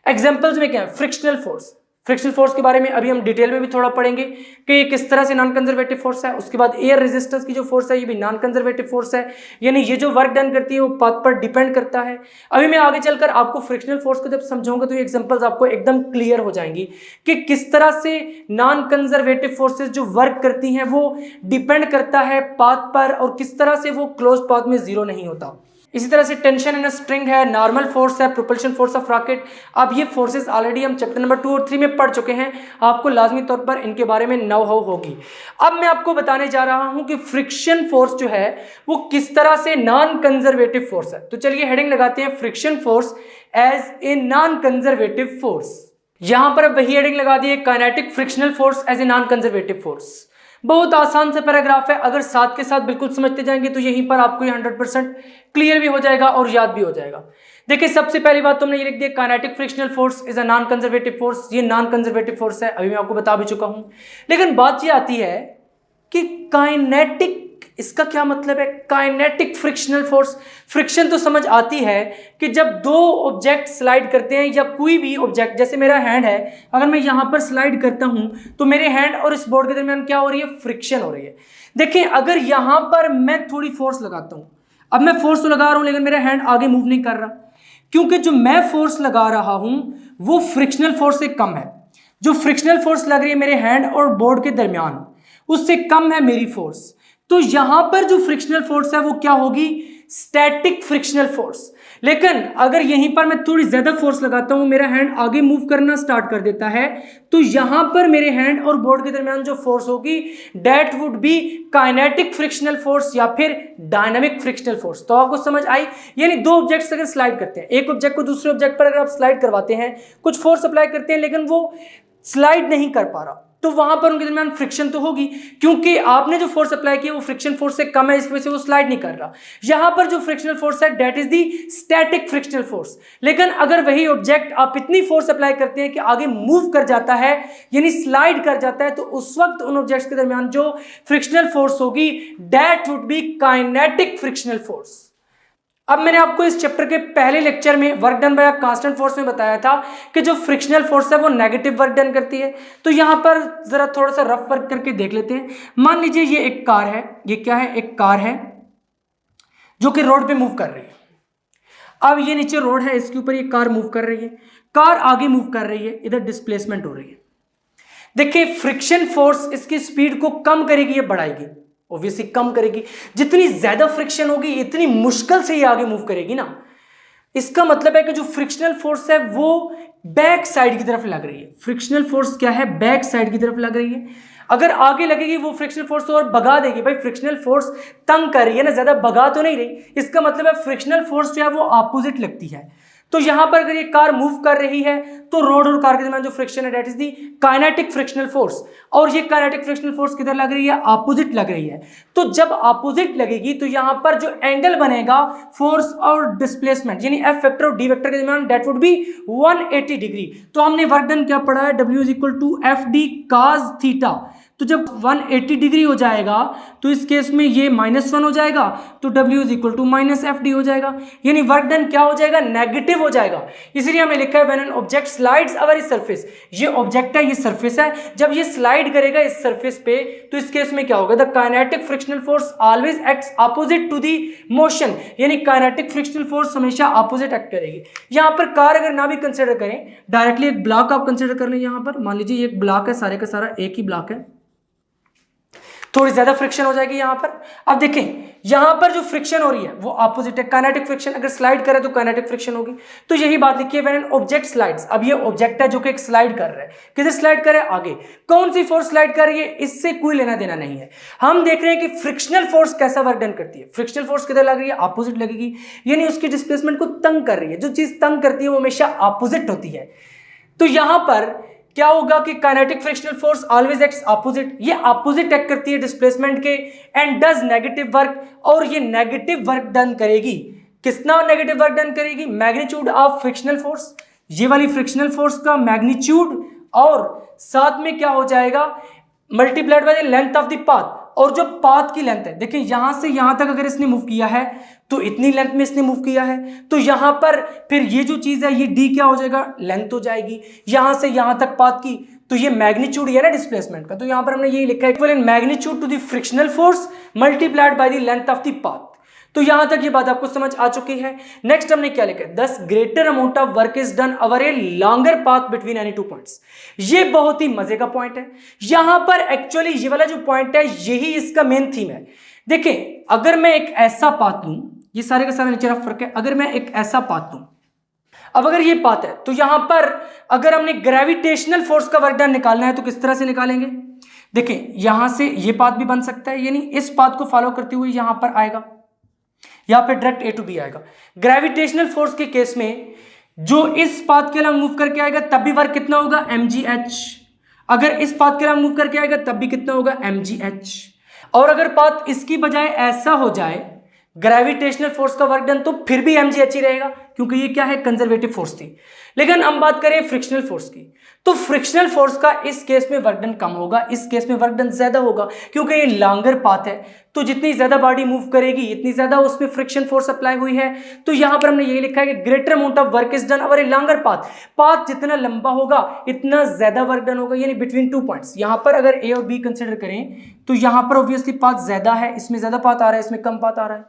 एग्जाम्पल्स में क्या है, फ्रिक्शनल फोर्स। फ्रिक्शनल फोर्स के बारे में अभी हम डिटेल में भी थोड़ा पढ़ेंगे कि ये किस तरह से नॉन कंजर्वेटिव फोर्स है। उसके बाद एयर रेजिस्टेंस की जो फोर्स है ये भी नॉन कंजर्वेटिव फोर्स है, यानी ये जो वर्क डन करती है वो पाथ पर डिपेंड करता है। अभी मैं आगे चलकर आपको फ्रिक्शनल फोर्स को जब समझाऊंगा तो ये एग्जांपल्स आपको एकदम क्लियर हो जाएंगी कि किस तरह से नॉन कंजर्वेटिव फोर्सेस जो वर्क करती हैं वो डिपेंड करता है पाथ पर, और किस तरह से वो क्लोज पाथ में जीरो नहीं होता। इसी तरह से टेंशन इन अ स्ट्रिंग है, नॉर्मल फोर्स है, प्रोपल्शन फोर्स ऑफ रॉकेट। अब ये फोर्सेस ऑलरेडी हम चैप्टर नंबर 2 और 3 में पढ़ चुके हैं, आपको लाजमी तौर पर इनके बारे में नो हाउ होगी। अब मैं आपको बताने जा रहा हूं कि फ्रिक्शन फोर्स जो है वो किस तरह से नॉन कंजर्वेटिव फोर्स है। तो चलिए हेडिंग लगाते हैं, friction force as a non conservative force. यहां पर वही हेडिंग लगा दी है, kinetic frictional force as a non conservative force. बहुत आसान से पैराग्राफ है, अगर साथ के साथ बिल्कुल समझते जाएंगे तो यहीं पर आपको ये 100% क्लियर भी हो जाएगा और याद भी हो जाएगा। देखिए सबसे पहली बात तो हमने ये लिख दिया, kinetic frictional force is a non conservative force. ये नॉन कंजर्वेटिव फोर्स है, अभी मैं आपको बता भी चुका हूं। लेकिन बात ये आती है कि काइनेटिक इसका क्या मतलब है? Kinetic frictional force. फ्रिक्शन तो समझ आती है कि जब दो ऑब्जेक्ट स्लाइड करते हैं या कोई भी ऑब्जेक्ट, जैसे मेरा हैंड है, अगर मैं यहां पर स्लाइड करता हूं तो मेरे हैंड और इस बोर्ड के दरमियान क्या हो रही है? फ्रिक्शन हो रही है। देखिए अगर यहां पर मैं थोड़ी फोर्स लगाता हूं, अब मैं फोर्स तो लगा रहा हूं लेकिन मेरा हैंड आगे मूव नहीं कर रहा, क्योंकि जो मैं फोर्स लगा रहा हूं वो फ्रिक्शनल फोर्स से कम है। जो फ्रिक्शनल फोर्स लग रही है मेरे हैंड और बोर्ड के दरमियान, उससे कम है मेरी फोर्स। तो यहां पर जो फ्रिक्शनल फोर्स है वो क्या होगी? Static frictional force. लेकिन अगर यहीं पर मैं थोड़ी ज्यादा फोर्स लगाता हूं, मेरा हैंड आगे मूव करना स्टार्ट कर देता है, तो यहां पर मेरे हैंड और बोर्ड के दरमियान जो फोर्स होगी that would B kinetic frictional force या फिर डायनामिक फ्रिक्शनल फोर्स। तो आपको समझ आई? यानी दो ऑब्जेक्ट्स अगर स्लाइड करते हैं, एक ऑब्जेक्ट को दूसरे ऑब्जेक्ट पर अगर आप स्लाइड करवाते हैं, कुछ फोर्स अप्लाई करते हैं लेकिन वो स्लाइड नहीं कर पा रहा, तो वहां पर उनके दरमियान फ्रिक्शन तो होगी, क्योंकि आपने जो फोर्स अप्लाई किया वो फ्रिक्शन फोर्स से कम है, इसकी वजह से वो स्लाइड नहीं कर रहा। यहां पर जो फ्रिक्शनल फोर्स है that is the static frictional force. लेकिन अगर वही ऑब्जेक्ट आप इतनी फोर्स अप्लाई करते हैं कि आगे मूव कर जाता है, यानी स्लाइड कर जाता है, तो उस वक्त उन ऑब्जेक्ट्स के दरमियान जो फ्रिक्शनल फोर्स होगी that would B kinetic frictional force. अब मैंने आपको इस चैप्टर के पहले लेक्चर में work done bye constant force में बताया था कि जो फ्रिक्शनल फोर्स है वो नेगेटिव वर्क डन करती है। तो यहां पर जरा थोड़ा सा रफ वर्क करके देख लेते हैं। मान लीजिए ये एक कार है, ये क्या है? एक कार है जो कि रोड पे मूव कर रही है। अब ये नीचे रोड है, इसके ऊपर ये कार मूव कर रही है, कार आगे मूव कर रही है, इधर डिस्प्लेसमेंट हो रही है। देखिए फ्रिक्शन फोर्स इसकी स्पीड को कम करेगी या बढ़ाएगी? ऑब्वियसली कम करेगी। जितनी ज्यादा फ्रिक्शन होगी इतनी मुश्किल से ये आगे मूव करेगी ना। इसका मतलब है कि जो फ्रिक्शनल फोर्स है वो बैक साइड की तरफ लग रही है। फ्रिक्शनल फोर्स क्या है? बैक साइड की तरफ लग रही है। अगर आगे लगेगी वो फ्रिक्शनल फोर्स तो और भगा देगी। भाई फ्रिक्शनल फोर्स तंग कर रही है ना, ज्यादा भगा तो नहीं रही। इसका मतलब है फ्रिक्शनल फोर्स जो है वो अपोजिट लगती है। तो यहां पर अगर ये कार मूव कर रही है तो रोड और कार के दरमियान जो फ्रिक्शन है that is the kinetic frictional force. और ये काइनेटिक फ्रिक्शनल फोर्स किधर लग रही है? अपोजिट लग रही है। तो जब अपोजिट लगेगी तो यहां पर जो एंगल बनेगा फोर्स और डिस्प्लेसमेंट यानी एफ वेक्टर और डी वेक्टर के दरमियान दैट वुड बी 180 डिग्री। तो हमने वर्क डन क्या पढ़ा है? W is equal to F D cos theta. तो जब 180 डिग्री हो जाएगा तो इस केस में ये -1 हो जाएगा, तो W is equal to -FD हो जाएगा। यानी वर्क डन क्या हो जाएगा? नेगेटिव हो जाएगा। इसलिए हमने लिखा है when an object slides over a surface. ये ऑब्जेक्ट है, ये सरफेस है, जब ये स्लाइड करेगा इस सरफेस पे तो इस केस में क्या होगा? The kinetic frictional force always acts opposite to the motion. यानी काइनेटिक फ्रिक्शनल फोर्स हमेशा अपोजिट एक्ट करेगी। यहां पर कार अगर ना भी कंसिडर करें, डायरेक्टली एक ब्लॉक आप कंसिडर कर लें। यहां पर मान लीजिए एक ब्लॉक है, सारे का सारा एक ही ब्लॉक है, थोड़ी ज्यादा फ्रिक्शन हो जाएगी यहां पर। अब देखें यहां पर जो फ्रिक्शन हो रही है वो अपोजिट है, काइनेटिक फ्रिक्शन। अगर स्लाइड करे तो काइनेटिक फ्रिक्शन होगी। तो यही बात लिखी है व्हेन एन ऑब्जेक्ट स्लाइड्स। अब ये ऑब्जेक्ट है जो कि एक स्लाइड कर रहा है, किधर स्लाइड कर रहा है? आगे। कौन सी फोर्स स्लाइड कर रही है इससे कोई लेना देना नहीं है। हम देख रहे हैं कि फ्रिक्शनल फोर्स कैसा वर्क डन करती है। फ्रिक्शनल फोर्स किधर लग रही है? अपोजिट लगेगी, यानी उसकी डिस्प्लेसमेंट को तंग कर रही है। जो चीज तंग करती है वो हमेशा अपोजिट होती है। तो यहां पर क्या होगा कि kinetic frictional force always acts opposite. ये अपोजिट एक्ट करती है डिस्प्लेसमेंट के एंड डज नेगेटिव वर्क। और ये नेगेटिव वर्क डन करेगी। कितना नेगेटिव वर्क डन करेगी? मैग्नीट्यूड ऑफ फ्रिक्शनल फोर्स, ये वाली फ्रिक्शनल फोर्स का मैग्नीट्यूड, और साथ में क्या हो जाएगा? Multiplied by the length of the path. और जो पाथ की लेंथ है, देखिए यहां से यहां तक अगर इसने मूव किया है तो इतनी लेंथ में इसने मूव किया है, तो यहां पर फिर ये जो चीज है ये डी क्या हो जाएगा? लेंथ हो जाएगी। यहां से यहां तक पाथ की, तो ये मैग्नीट्यूड है ना डिस्प्लेसमेंट का। तो यहां पर हमने यही लिखा है equal in magnitude to the frictional force multiplied by the length of the path. तो यहां तक ये बात आपको समझ आ चुकी है। नेक्स्ट हमने क्या लिखा है? दस greater amount of work is done over a longer path between any two points. ये बहुत ही मजे का पॉइंट है। यहां पर एक्चुअली ये वाला जो पॉइंट है यही इसका मेन थीम है। देखिए अगर मैं एक ऐसा पाथ लूं, ये सारे का सारा नीचे फर्क है। अगर मैं एक ऐसा पाथ लूं, अब अगर ये पाथ है तो यहां पर अगर हमने ग्रेविटेशनल फोर्स का वर्क डन निकालना है तो किस तरह से निकालेंगे? देखिए यहां से ये पाथ भी बन सकता है, यानी इस पाथ को फॉलो करते हुए यहां पर आएगा, या फिर डायरेक्ट ए टू बी आएगा। ग्रेविटेशनल फोर्स के केस में जो इस पाथ के अलावा मूव करके आएगा तब भी वर्क कितना होगा? mgh। अगर इस पाथ के अलावा मूव करके आएगा तब भी कितना होगा? mgh। और अगर पाथ इसकी बजाय ऐसा हो जाए ग्रेविटेशनल फोर्स का वर्क डन तो फिर भी mgh ही रहेगा, क्योंकि ये क्या है, कंजर्वेटिव फोर्स थी। लेकिन हम बात करें फ्रिक्शनल फोर्स की, तो फ्रिक्शनल फोर्स का इस केस में वर्क डन कम होगा, इस केस में वर्क डन ज्यादा होगा, क्योंकि ये लॉन्गर पाथ है। तो जितनी ज्यादा बॉडी मूव करेगी इतनी ज्यादा उसमें फ्रिक्शन फोर्स अप्लाई हुई है। तो यहां पर हमने यही लिखा है कि greater amount of work is done over a longer path. Path जितना लंबा होगा इतना ज्यादा वर्क डन होगा, यानी बिटवीन 2 पॉइंट्स। यहां पर अगर ए और बी कंसिडर करें तो यहां पर ऑब्वियसली पाथ ज्यादा है, इसमें ज्यादा पाथ आ रहा है, इसमें कम पाथ आ रहा है।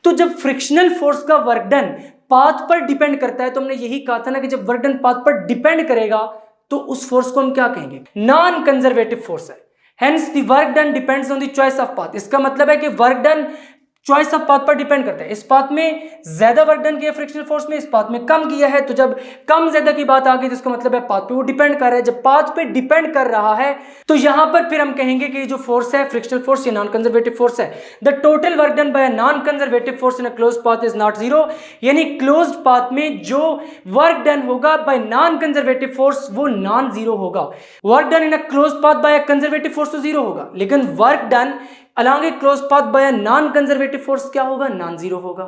तो जब फ्रिक्शनल फोर्स का वर्क डन पाथ पर डिपेंड करता है, तो हमने यही कहा था ना कि जब वर्क डन पाथ पर डिपेंड करेगा तो उस फोर्स को हम क्या कहेंगे, नॉन कंजर्वेटिव फोर्स है। Hence the work done depends on the choice of path. इसका मतलब है कि work done choice of path पर डिपेंड करता है। इस पाथ में ज्यादा वर्क डन किया फ्रिक्शनल फोर्स में, इस पाथ में कम किया है। तो जब कम ज्यादा की बात आ गई तो इसका मतलब है पाथ पे वो डिपेंड कर रहा है। जब पाथ पे डिपेंड कर रहा है तो यहां पर फिर हम कहेंगे कि जो फोर्स है फ्रिक्शनल फोर्स, ये नॉन कंजर्वेटिव फोर्स है। The total work done by non conservative force in a closed path is not zero, यानी क्लोज्ड पाथ में जो वर्क डन होगा बाय नॉन कंजर्वेटिव फोर्स वो नॉन जीरो होगा। Work done in a closed path by a conservative force तो zero होगा, लेकिन work done along a close path by non conservative force क्या होगा, नॉन जीरो होगा।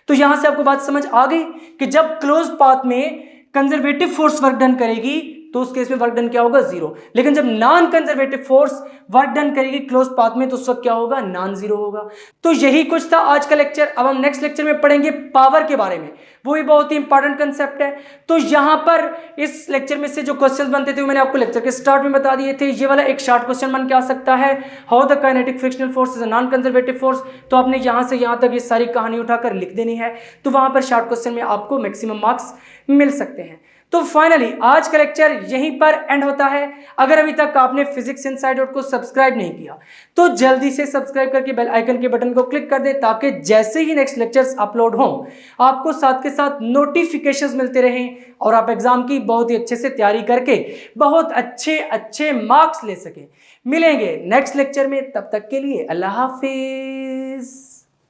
तो यहां से आपको बात समझ आ गई कि जब क्लोज पाथ में कंजर्वेटिव फोर्स वर्क डन करेगी तो उस केस में वर्क डन क्या होगा, जीरो। लेकिन जब non conservative force work done करेगी क्लोज पाथ में तो उस वक्त क्या होगा, नॉन जीरो होगा। तो यही कुछ था आज का लेक्चर। अब हम नेक्स्ट लेक्चर में पढ़ेंगे पावर के बारे में, वो भी बहुत ही इंपॉर्टेंट कंसेप्ट है। तो यहां पर इस लेक्चर में से जो क्वेश्चंस बनते थे वो मैंने आपको लेक्चर के स्टार्ट में बता दिए थे। ये वाला एक शॉर्ट क्वेश्चन बन के आ सकता है, how the kinetic frictional force is a non conservative force. तो आपने यहां से यहां तक ये सारी कहानी उठाकर लिख देनी है, तो वहां पर शॉर्ट क्वेश्चन में आपको मैक्सिमम मार्क्स मिल सकते हैं। तो फाइनली आज का लेक्चर यहीं पर एंड होता है। अगर अभी तक आपने फिजिक्स इनसाइड को सब्सक्राइब नहीं किया तो जल्दी से सब्सक्राइब करके बेल आइकन के बटन को क्लिक कर दे, ताकि जैसे ही नेक्स्ट लेक्चर्स अपलोड हों आपको साथ के साथ नोटिफिकेशंस मिलते रहें और आप एग्जाम की बहुत ही अच्छे से तैयारी करके बहुत अच्छे मार्क्स ले सकें। मिलेंगे नेक्स्ट लेक्चर में, तब तक के लिए अल्लाह हाफिज।